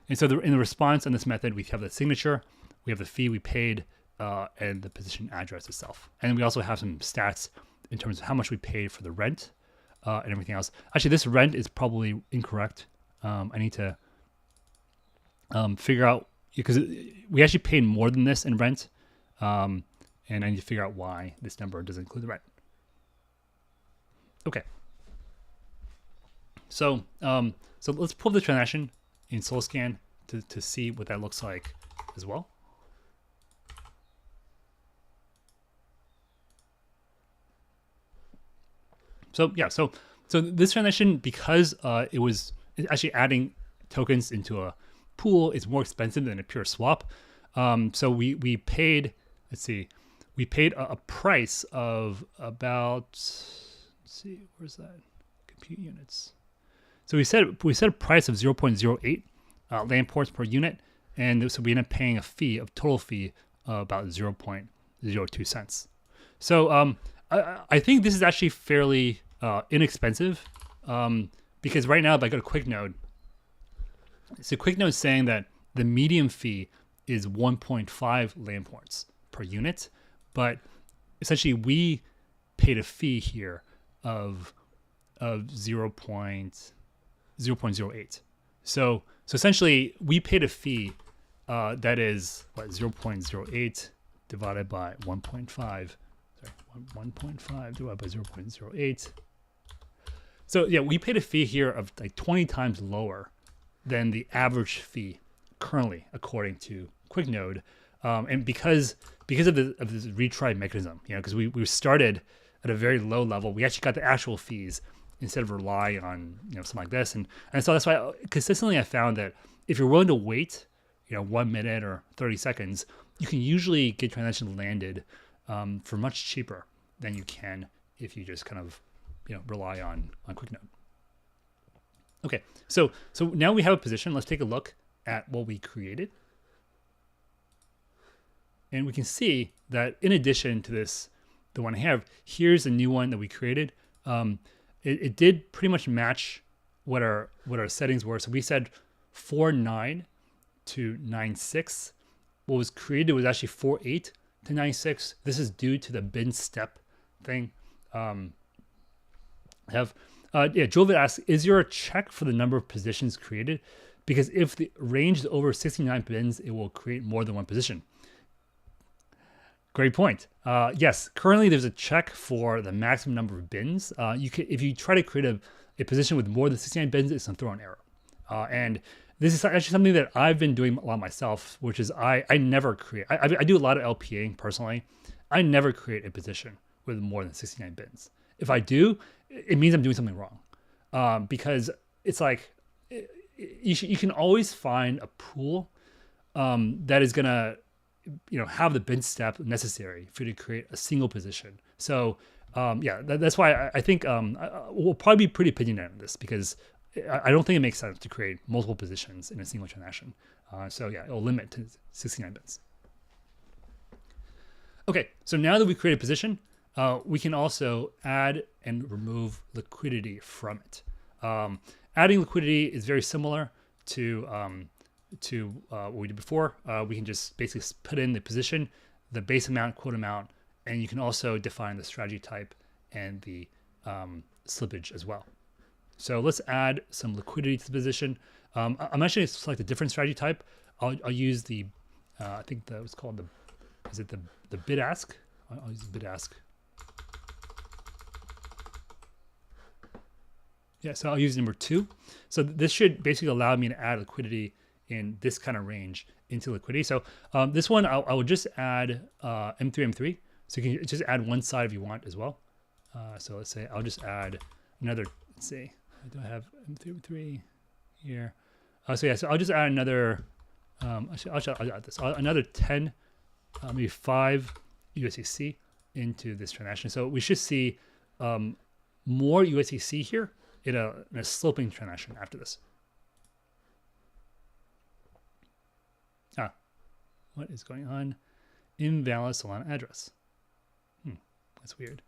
And so in the response on this method, we have the signature, we have the fee we paid, and the position address itself. And we also have some stats in terms of how much we paid for the rent and everything else. Actually, this rent is probably incorrect. I need to figure out, because we actually paid more than this in rent, and I need to figure out why this number doesn't include the rent. Okay. So let's pull the transaction in SolScan to see what that looks like as well. So yeah, so this transaction, because it was actually adding tokens into a pool, is more expensive than a pure swap. So we paid, let's see, we paid a price of about, let's see, where's that? Compute units. So we set a price of 0.08 land ports per unit, and so we ended up paying a fee, of total fee, about 0.02 cents. So I think this is actually fairly inexpensive, because right now, if I go to QuickNode, so QuickNode is saying that the medium fee is 1.5 land ports per unit, but essentially we paid a fee here of 0.08. So essentially we paid a fee that is what, 0.08 divided by 1.5. Sorry, 1.5 divided by 0.08. So yeah, we paid a fee here of like 20 times lower than the average fee currently, according to QuickNode, and because of this retry mechanism, because we started at a very low level, we actually got the actual fees instead of rely on something like this, and so that's why consistently I found that if you're willing to wait 1 minute or 30 seconds, you can usually get transactions landed for much cheaper than you can if you just kind of rely on QuickNode. Okay, so now we have a position. Let's take a look at what we created, and we can see that in addition to this, the one I have, here's a new one that we created. It did pretty much match what our settings were. So we said 4.9 to 9.6. What was created was actually 4.8 to 9.6. This is due to the bin step thing. Jovid asks, is there a check for the number of positions created? Because if the range is over 69 bins, it will create more than one position. Great point. Yes, currently there's a check for the maximum number of bins. If you try to create a position with more than 69 bins, it's going to throw an error. And this is actually something that I've been doing a lot myself, which is I never create. I do a lot of LPing personally. I never create a position with more than 69 bins. If I do, it means I'm doing something wrong, because it's like you can always find a pool that is gonna have the bin step necessary for you to create a single position. So that's why I think we'll probably be pretty opinionated on this, because I don't think it makes sense to create multiple positions in a single transaction. So yeah, it'll limit to 69 bins. Okay, so now that we create a position, we can also add and remove liquidity from it. Adding liquidity is very similar to what we did before. We can just basically put in the position, the base amount, quote amount, and you can also define the strategy type and the slippage as well. So let's add some liquidity to the position. I'm actually going to select a different strategy type. I'll use the, I think that was called the bid ask? I'll use the bid ask. Yeah, so I'll use number 2. So this should basically allow me to add liquidity in this kind of range into liquidity. So this one, I will just add M3, M3. So you can just add one side if you want as well. So let's say I'll just add another, let's see, do I have M3, M3 here? So yeah, so I'll just add another, I'll add this, another 10, maybe 5 USDC into this transaction. So we should see more USDC here in a sloping transaction after this. What is going on? Invalid Solana address. That's weird.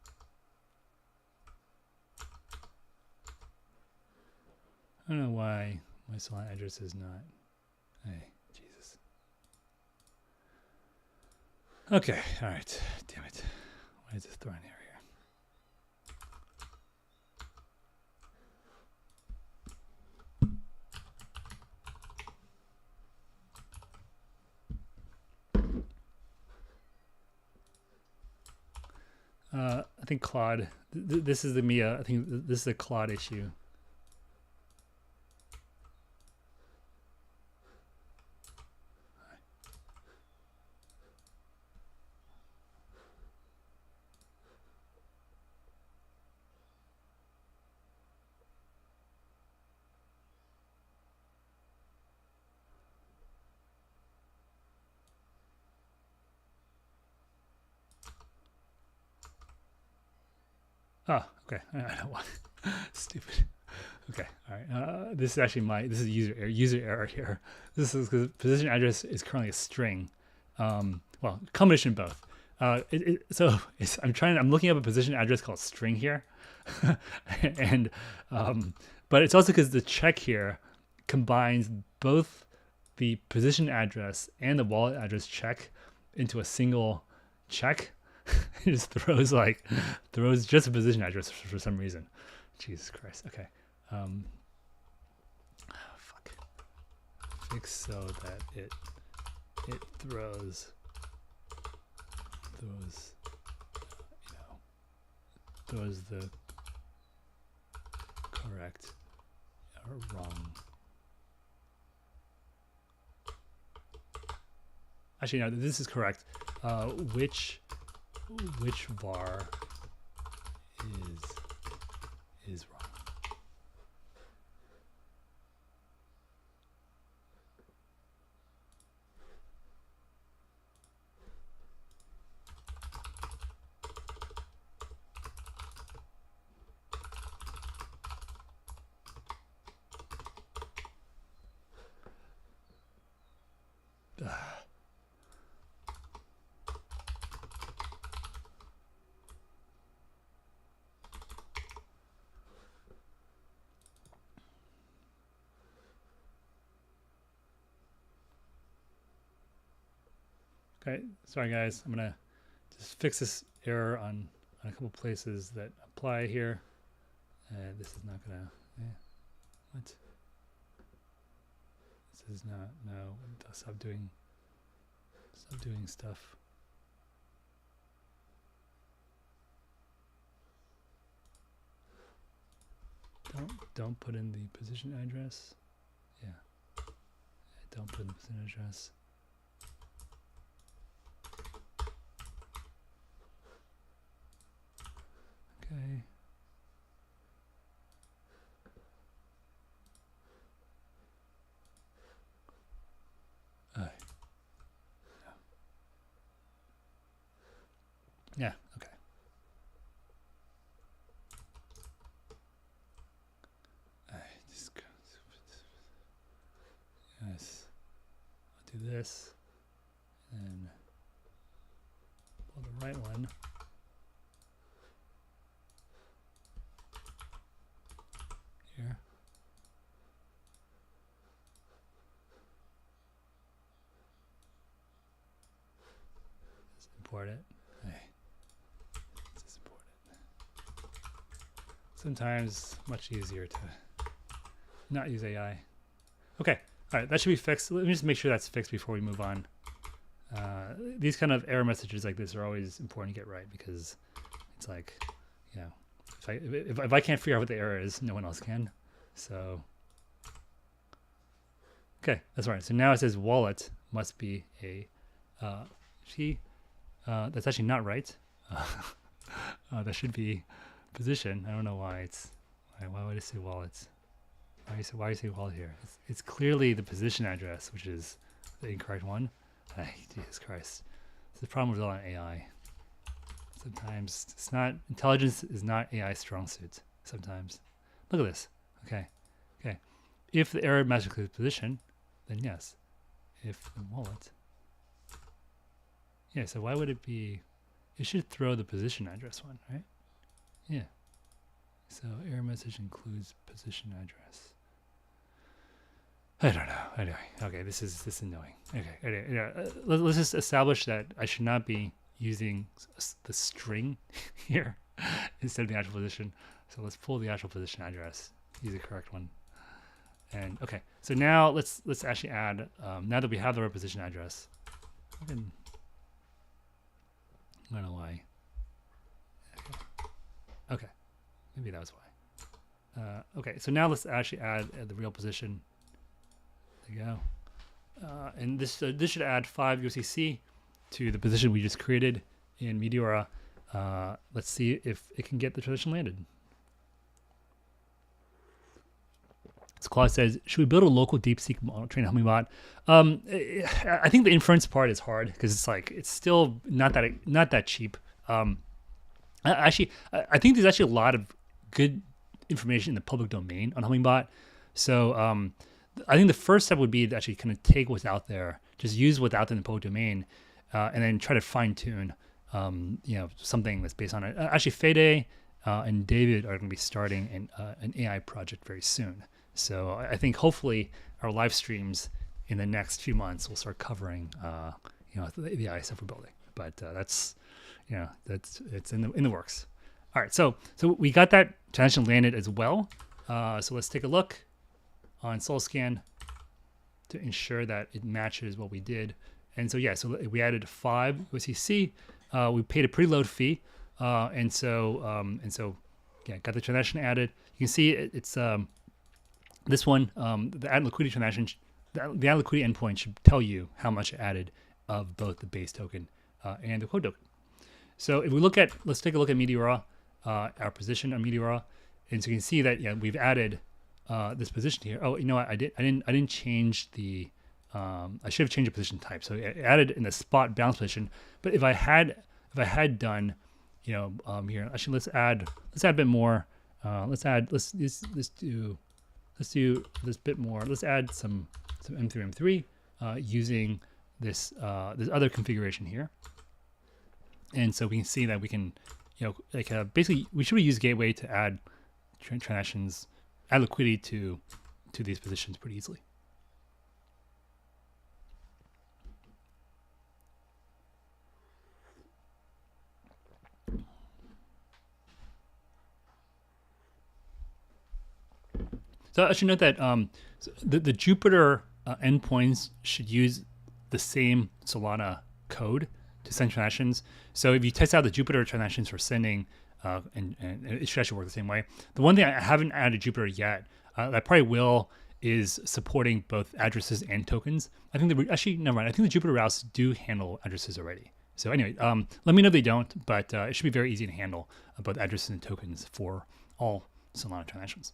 I don't know why my Solana address is not. Hey, Jesus. Okay, all right. Damn it. Why is this throwing error here? I think Claude, this is the Mia. I think this is a Claude issue. Oh, okay. I know what. Stupid. Okay. All right. This is actually this is user error here. This is because position address is currently a string. Well, combination of both. I'm looking up a position address called string here, and but it's also because the check here combines both the position address and the wallet address check into a single check. It just throws just a position address for some reason. Jesus Christ. Okay. Fuck. Fix so that it throws the correct or wrong. Actually, no, this is correct. Which var is wrong. Okay, sorry guys, I'm gonna just fix this error on a couple places that apply here. This is not gonna, what? This is not, no, stop doing stuff. Don't put in the position address. Yeah, don't put in the position address. Okay. Yeah, okay. Yes. I'll do this and pull the right one. Here. Just import it. Hey. Just import it. Sometimes much easier to not use AI. Okay. All right. That should be fixed. Let me just make sure that's fixed before we move on. These kind of error messages like this are always important to get right because it's like, you know, if I can't figure out what the error is, no one else can. So Okay, that's right. So now it says wallet must be a key. That's actually not right. That should be position. I don't know why it's why would it say wallet? Why you say wallet here? It's clearly the position address, which is the incorrect one. Jesus Christ, it's the problem with all AI. Sometimes it's not intelligence is not AI strong suit. Sometimes, look at this. Okay. If the error matches the position, then yes. If the wallet, yeah. So why would it be? It should throw the position address one, right? Yeah. So error message includes position address. I don't know. Anyway, okay, this is annoying. Okay, anyway, yeah, let's just establish that I should not be using the string here instead of the actual position. So let's pull the actual position address, use the correct one. And okay, so now let's actually add, now that we have the right position address, I don't know why. Okay, maybe that was why. Okay, so now let's actually add the real position. There you go. And this should add 5 USDC to the position we just created in Meteora. Let's see if it can get the transition landed. So Claude says, should we build a local DeepSeek model train Hummingbot? I think the inference part is hard because it's still not that cheap. Actually, I think there's actually a lot of good information in the public domain on Hummingbot. So I think the first step would be to actually kind of take what's out there, just use what's out there in the public domain, and then try to fine tune, something that's based on it. Actually, Fede and David are going to be starting an AI project very soon. So I think hopefully our live streams in the next few months will start covering, the AI stuff we're building. But it's in the works. All right, so we got that transaction landed as well. So let's take a look on SoulScan to ensure that it matches what we did. And so so we added 5 USDC. We paid a preload fee, and so got the transaction added. You can see it's this one, the add liquidity transaction, the add liquidity endpoint should tell you how much it added of both the base token and the code token. So if we let's take a look at Meteora, our position on Meteora, and so you can see that we've added this position here. Oh, you know what? I didn't change the. I should have changed the position type. So I added in the spot bounce position. But if I had done, here actually let's add a bit more. Let's do this bit more. Let's add some M3 using this other configuration here. And so we can see that we can, basically we should use Gateway to add transactions, add liquidity to these positions pretty easily. So I should note that the Jupyter endpoints should use the same Solana code to send transactions. So if you test out the Jupyter transactions for sending, and it should actually work the same way. The one thing I haven't added Jupyter yet, that I probably will, is supporting both addresses and tokens. I think never mind. I think the Jupyter routes do handle addresses already. So anyway, let me know if they don't, but it should be very easy to handle both addresses and tokens for all Solana transactions.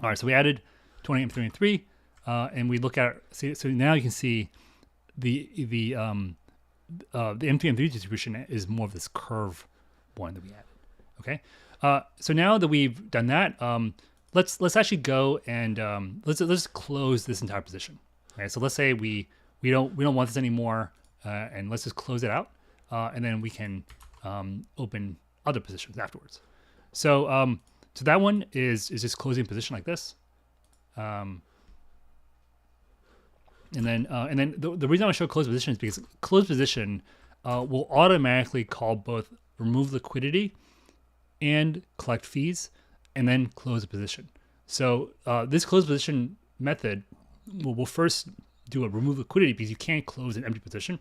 All right, so we added 20 M3, and we look at so now you can see the M3 distribution is more of this curve one that we added. Okay, so now that we've done that, let's actually go and let's close this entire position. Okay, so let's say we don't want this anymore, and let's just close it out, and then we can open other positions afterwards. So so that one is just closing position like this, and then the reason I want to show closed position is because closed position will automatically call both remove liquidity and collect fees, and then close a position. So this closed position method will first do a remove liquidity because you can't close an empty position.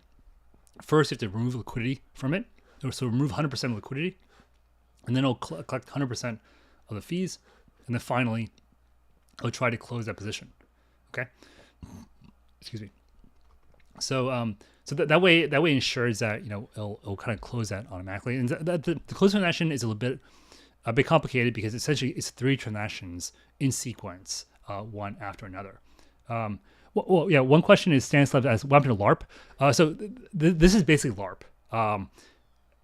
First, you have to remove liquidity from it, so remove 100% of liquidity, and then it'll collect 100% of the fees, and then finally, it'll try to close that position. Okay, Excuse me. So that way ensures that it'll kind of close that automatically. And the close transaction is a bit complicated because essentially it's 3 transactions in sequence, one after another. Yeah. One question is Stanislav asks, what happened to LARP? This is basically LARP.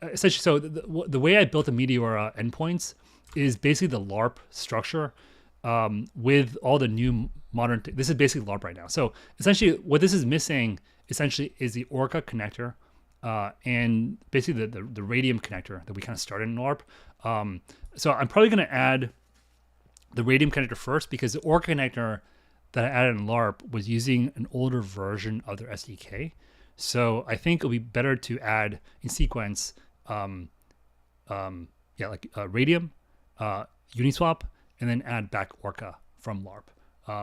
Essentially, so the way I built the Meteora endpoints is basically the LARP structure with all the new modern. This is basically LARP right now. So essentially, what this is missing essentially is the Orca connector and basically the Radium connector that we kind of started in LARP. So I'm probably going to add the Radium connector first because the Orca connector that I added in LARP was using an older version of their SDK. So I think it'll be better to add in sequence, Radium, Uniswap, and then add back Orca from LARP.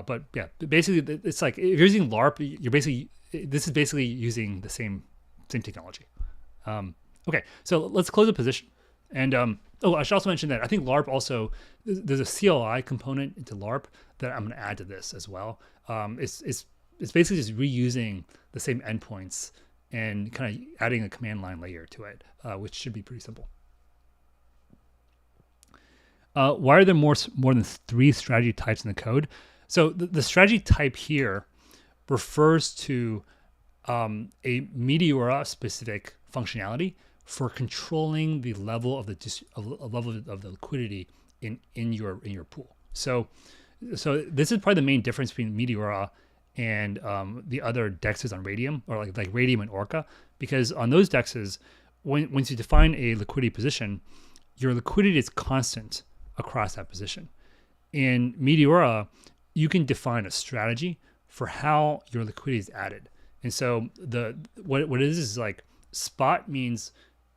But yeah, basically it's like if you're using LARP, this is basically using the same technology. Okay, so let's close the position. And I should also mention that I think LARP also, there's a CLI component into LARP that I'm going to add to this as well. It's basically just reusing the same endpoints and kind of adding a command line layer to it, which should be pretty simple. Why are there more than 3 strategy types in the code? So the strategy type here refers to a Meteora specific functionality for controlling the level of the liquidity in your pool. So this is probably the main difference between Meteora and the other dexes on Radium, or like Radium and Orca, because on those dexes, once you define a liquidity position, your liquidity is constant across that position. In Meteora, you can define a strategy for how your liquidity is added. And so what it is like spot means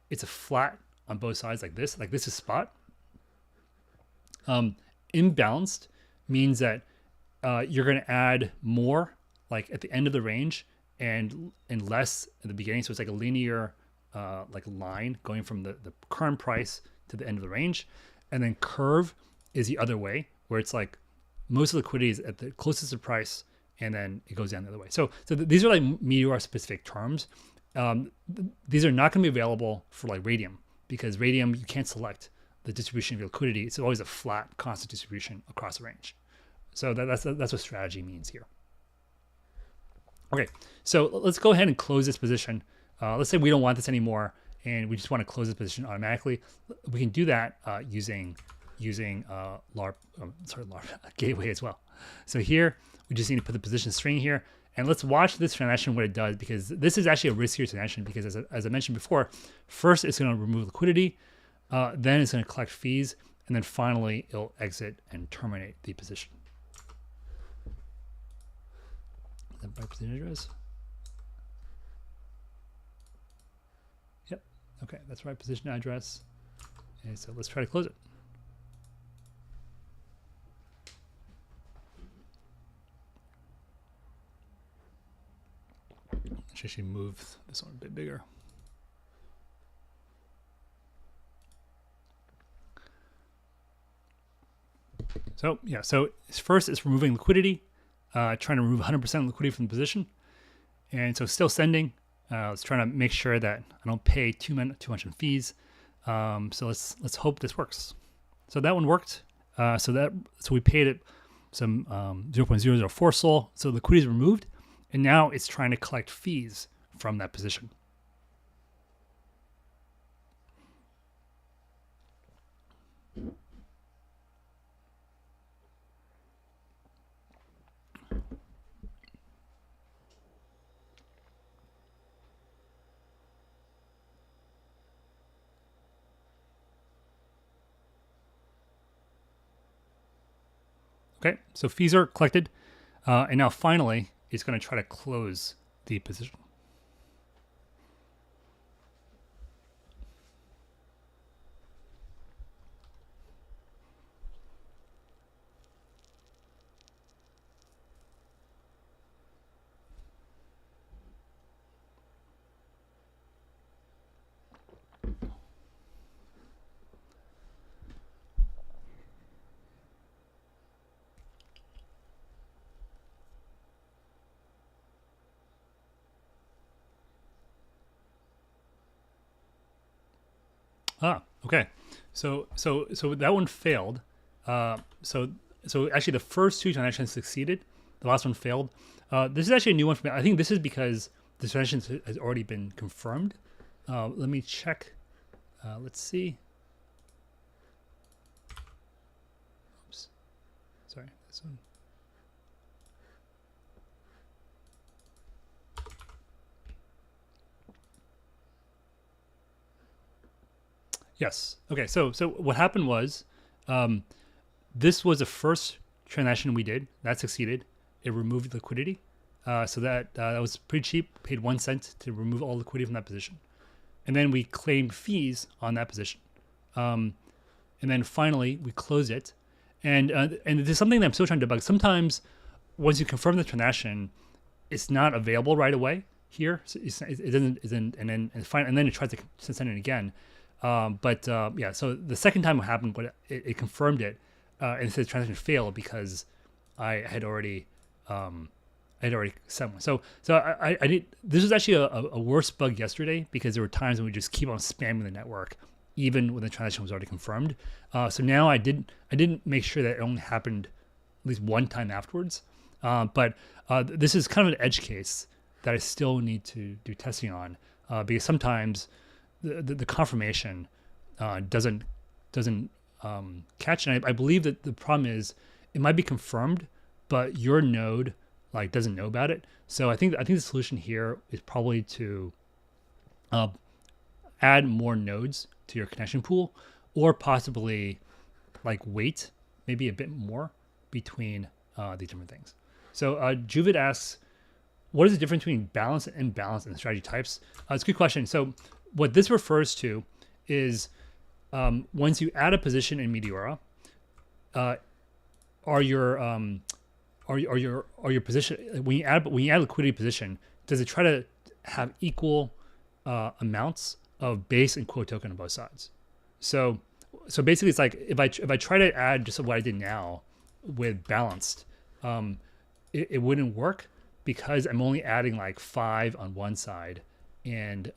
it's a flat on both sides like this is spot. Imbalanced means that you're going to add more like at the end of the range and less at the beginning. So it's like a linear like line going from the current price to the end of the range. And then curve is the other way, where it's like most of the liquidity is at the closest to price, and then it goes down the other way. So these are like Meteora specific terms. These are not going to be available for like Radium, because Radium, you can't select the distribution of your liquidity. It's always a flat, constant distribution across the range. So that's what strategy means here. Okay, so let's go ahead and close this position. Let's say we don't want this anymore, and we just want to close this position automatically. We can do that using LARP, LARP gateway as well. So here, we just need to put the position string here. And let's watch this transaction, what it does, because this is actually a riskier transaction because as I mentioned before, first it's going to remove liquidity, then it's going to collect fees, and then finally it'll exit and terminate the position. Is that right position address? Yep. Okay, that's right position address. And so let's try to close it. Let's actually move this one a bit bigger. So yeah, so first it's removing liquidity, trying to remove 100% liquidity from the position. And so still sending. It's trying to make sure that I don't pay too much in fees. So let's hope this works. So that one worked. So we paid it some 0.004 SOL. So liquidity is removed, and now it's trying to collect fees from that position. Okay, so fees are collected, and now finally it's going to try to close the position. Okay. So that one failed. So actually the first two transactions succeeded. The last one failed. This is actually a new one for me. I think this is because the transaction has already been confirmed. Let me check. Let's see. Oops. Sorry. This one. Yes. Okay. So what happened was, this was the first transaction we did that succeeded. It removed liquidity, so that was pretty cheap. Paid 1 cent to remove all liquidity from that position, and then we claimed fees on that position, and then finally we closed it. And there's something that I'm still trying to debug. Sometimes once you confirm the transaction, it's not available right away here. So it isn't, and then it tries to send it again. Yeah, so the second time it happened, but it confirmed it, and it said transaction failed because I had already sent one. So I did. This was actually a worse bug yesterday because there were times when we just keep on spamming the network, even when the transaction was already confirmed. So now I didn't make sure that it only happened at least one time afterwards. But this is kind of an edge case that I still need to do testing on, because sometimes the confirmation doesn't catch, and I believe that the problem is it might be confirmed, but your node like doesn't know about it. So I think the solution here is probably to add more nodes to your connection pool, or possibly like wait maybe a bit more between these different things. So Juvid asks, what is the difference between balance and imbalance in strategy types? It's a good question. So what this refers to is once you add a position in Meteora, are your position, when you add liquidity position, does it try to have equal amounts of base and quote token on both sides? So basically it's like if I try to add just what I did now with balanced, it wouldn't work because I'm only adding like 5 on one side, and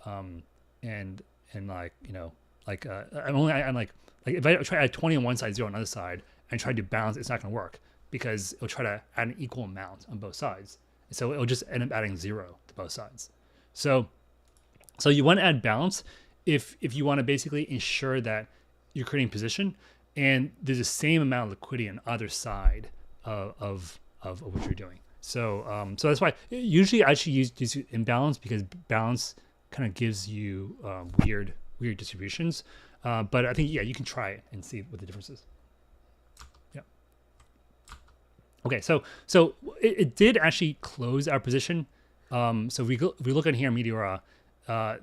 like, you know, like I'm like if I try to add 20 on one side, 0 on the other side, and try to balance, it's not going to work because it'll try to add an equal amount on both sides. So it'll just end up adding 0 to both sides. So you want to add balance if you want to basically ensure that you're creating position and there's the same amount of liquidity on either side of what you're doing. So that's why usually I should use imbalance, because balance kind of gives you weird distributions. But I think, yeah, you can try it and see what the difference is. Yeah. Okay, so it did actually close our position. So if we look at here in Meteora,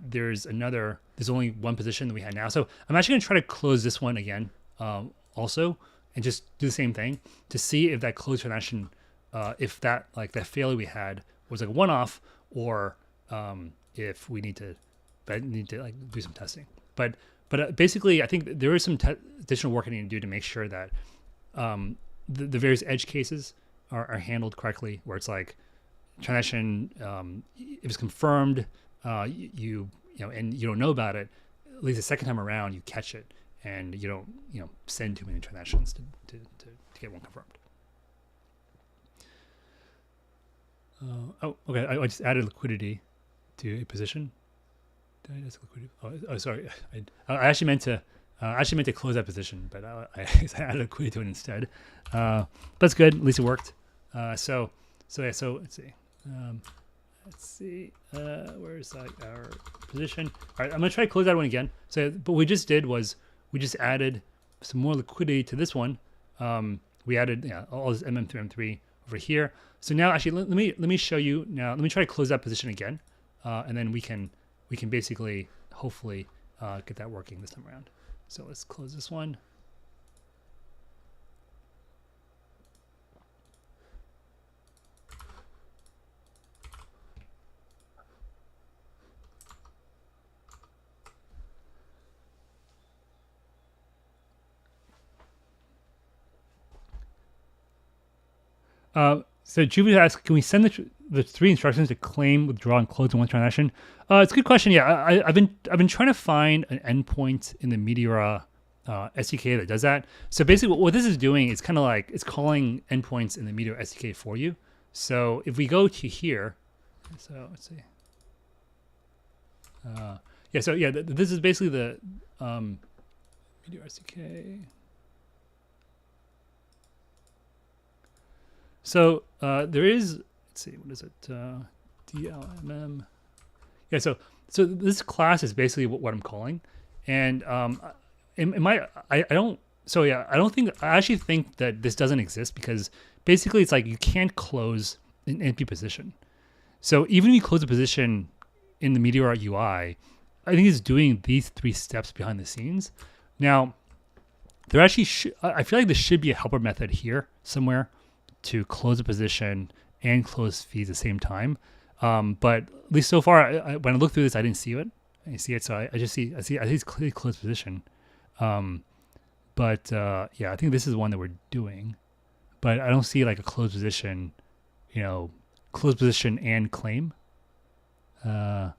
there's only one position that we had now. So I'm actually gonna try to close this one again, also, and just do the same thing to see if that closed transaction, if that failure we had was like a one-off, or if we need to like do some testing. But basically, I think there is some additional work I need to do to make sure that the various edge cases are handled correctly, where it's like transaction, if it's confirmed, you know, and you don't know about it, at least the second time around you catch it, and you don't, you know, send too many transactions to get one confirmed. Okay. I just added liquidity to a position. Did I add liquidity? Oh, sorry. I actually meant to close that position, but I added liquidity to it instead. That's good. At least it worked. So let's see. Where's our position? All right, I'm gonna try to close that one again. So, but what we just did was we just added some more liquidity to this one. We added all this MM3 M3 over here. So now, actually, let me show you now. Let me try to close that position again, and then we can basically hopefully get that working this time around. So let's close this one. So Jupiter asks, can we send the 3 instructions to claim, withdraw, and close in one transaction. It's a good question. Yeah, I've been trying to find an endpoint in the Meteora SDK that does that. So basically, what this is doing is kind of like it's calling endpoints in the Meteora SDK for you. So if we go to here, so let's see. Yeah. So yeah, this is basically the Meteora SDK. So there is, let's see, what is it? DLMM. Yeah, so this class is basically what I'm calling, and I don't. So yeah, I don't think I actually think that this doesn't exist because basically it's like you can't close an empty position. So even if you close a position in the Meteora UI, I think it's doing these 3 steps behind the scenes. Now, there actually I feel like there should be a helper method here somewhere to close a position and close feeds at the same time. But at least so far, when I look through this, I didn't see it. I see it, so I see it's clearly closed position. But yeah, I think this is one that we're doing. But I don't see like a closed position, closed position and claim. Yeah.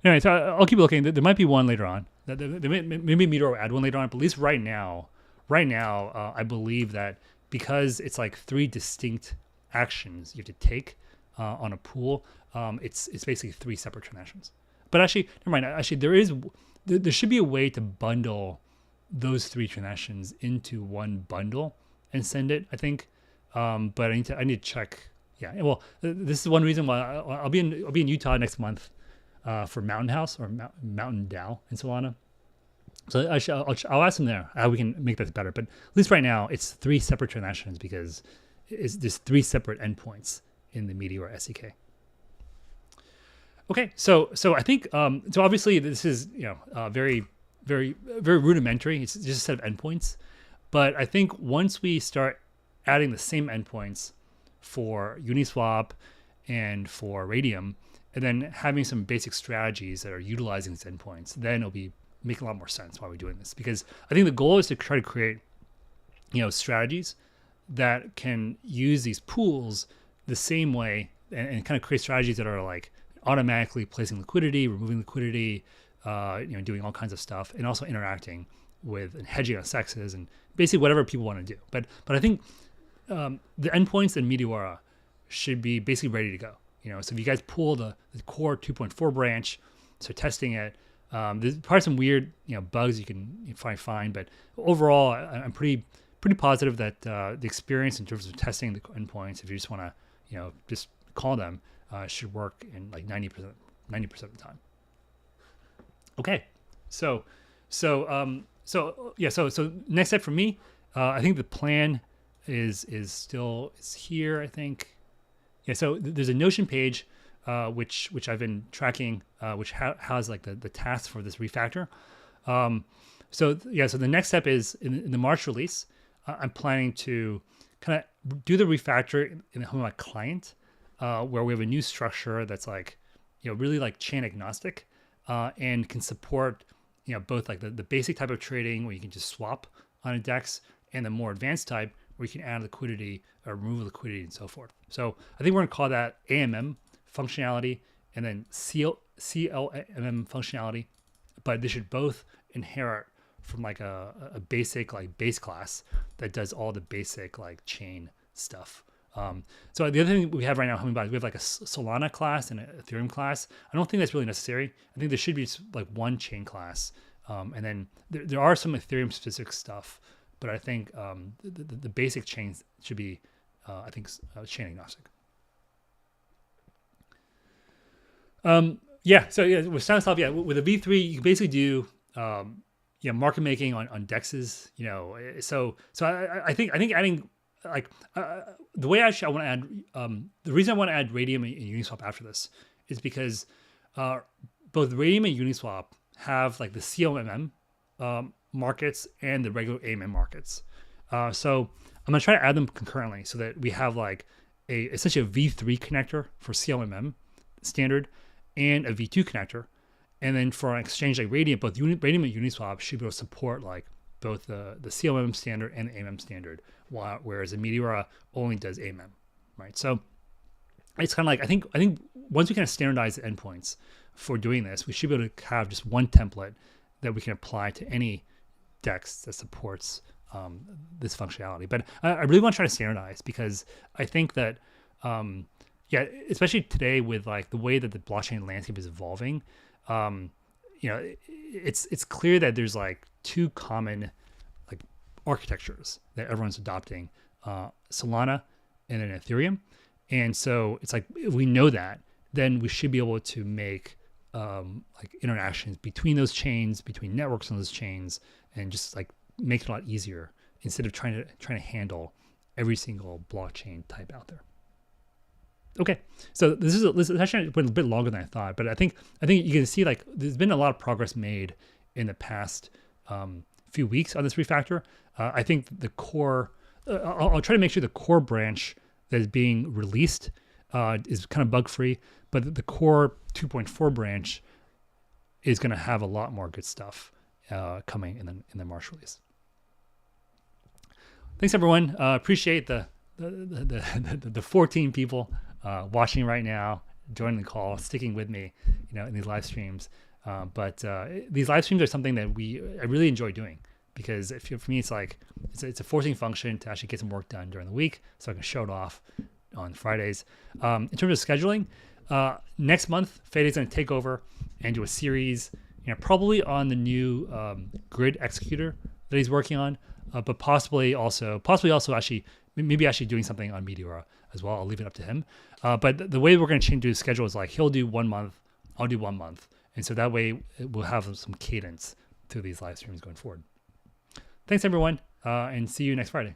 Anyway, so I'll keep looking. There might be one later on. Maybe Meteor will add one later on, but at least right now, I believe that because it's like 3 distinct actions you have to take on a pool, it's basically 3 separate transactions. But actually, never mind. Actually, there should be a way to bundle those 3 transactions into one bundle and send it, I think. But I need to check. Yeah. Well, this is one reason why I'll be in Utah next month for Mountain House or Mountain DAO in Solana. So I'll ask them there how we can make this better. But at least right now, it's 3 separate transactions because there's 3 separate endpoints in the Meteora SDK. Okay, so I think so. Obviously, this is very very very rudimentary. It's just a set of endpoints. But I think once we start adding the same endpoints for Uniswap and for Radium, and then having some basic strategies that are utilizing these endpoints, then it'll be making a lot more sense why we're doing this. Because I think the goal is to try to create, strategies that can use these pools the same way and kind of create strategies that are like automatically placing liquidity, removing liquidity, doing all kinds of stuff, and also interacting with and hedging on sexes and basically whatever people want to do. But I think the endpoints in Meteora should be basically ready to go. So if you guys pull the core 2.4 branch, so testing it, there's probably some weird bugs you can find, but overall I'm pretty positive that the experience in terms of testing the endpoints, if you just want to just call them, should work in like 90% of the time. Okay, so next step for me, I think the plan is here. I think, yeah. So there's a Notion page, which I've been tracking, which has like the tasks for this refactor. So the next step is in the March release, I'm planning to kind of do the refactor in the Hummingbot client, where we have a new structure that's like, really like chain agnostic, and can support, both like the basic type of trading where you can just swap on a DEX and the more advanced type where you can add liquidity or remove liquidity and so forth. So I think we're gonna call that AMM functionality and then CLMM functionality, but they should both inherit from like a basic like base class that does all the basic like chain stuff. So the other thing we have right now, Hummingbot, we have like a Solana class and an Ethereum class. I don't think that's really necessary. I think there should be like one chain class, and then there are some Ethereum specific stuff, but I think the basic chains should be, chain agnostic. With Stanislav, with a V3, you can basically do market making on DEXs. So I think adding the way I want to add the reason I want to add Radium and Uniswap after this is because both Radium and Uniswap have like the CLMM markets and the regular AMM markets. So I'm gonna try to add them concurrently so that we have like essentially a V3 connector for CLMM standard and a V2 connector, and then for an exchange like Radium, both Radium and Uniswap should be able to support like both the COM standard and the AMM standard, whereas the Meteora only does AMM, right? So it's kind of like I think once we kind of standardize the endpoints for doing this, we should be able to have just one template that we can apply to any DEX that supports this functionality. But I really want to try to standardize, because I think that especially today with like the way that the blockchain landscape is evolving, it's clear that there's like two common like architectures that everyone's adopting, Solana and then Ethereum. And so it's like, if we know that, then we should be able to make like interactions between those chains, between networks on those chains, and just like make it a lot easier instead of trying to handle every single blockchain type out there. Okay, so this actually went a bit longer than I thought, but I think you can see like there's been a lot of progress made in the past few weeks on this refactor. I think the core, I'll try to make sure the core branch that is being released is kind of bug free, but the core 2.4 branch is going to have a lot more good stuff coming in the March release. Thanks everyone. Appreciate the 14 people watching right now, joining the call, sticking with me, in these live streams. But these live streams are something that I really enjoy doing, because for me, it's like it's a forcing function to actually get some work done during the week, so I can show it off on Fridays. In terms of scheduling, next month, Feday's going to take over and do a series, probably on the new grid executor that he's working on, but possibly also actually doing something on Meteora as well. I'll leave it up to him. But the way we're going to change the schedule is like he'll do 1 month, I'll do 1 month, and so that way we'll have some cadence to these live streams going forward. Thanks everyone, and see you next Friday.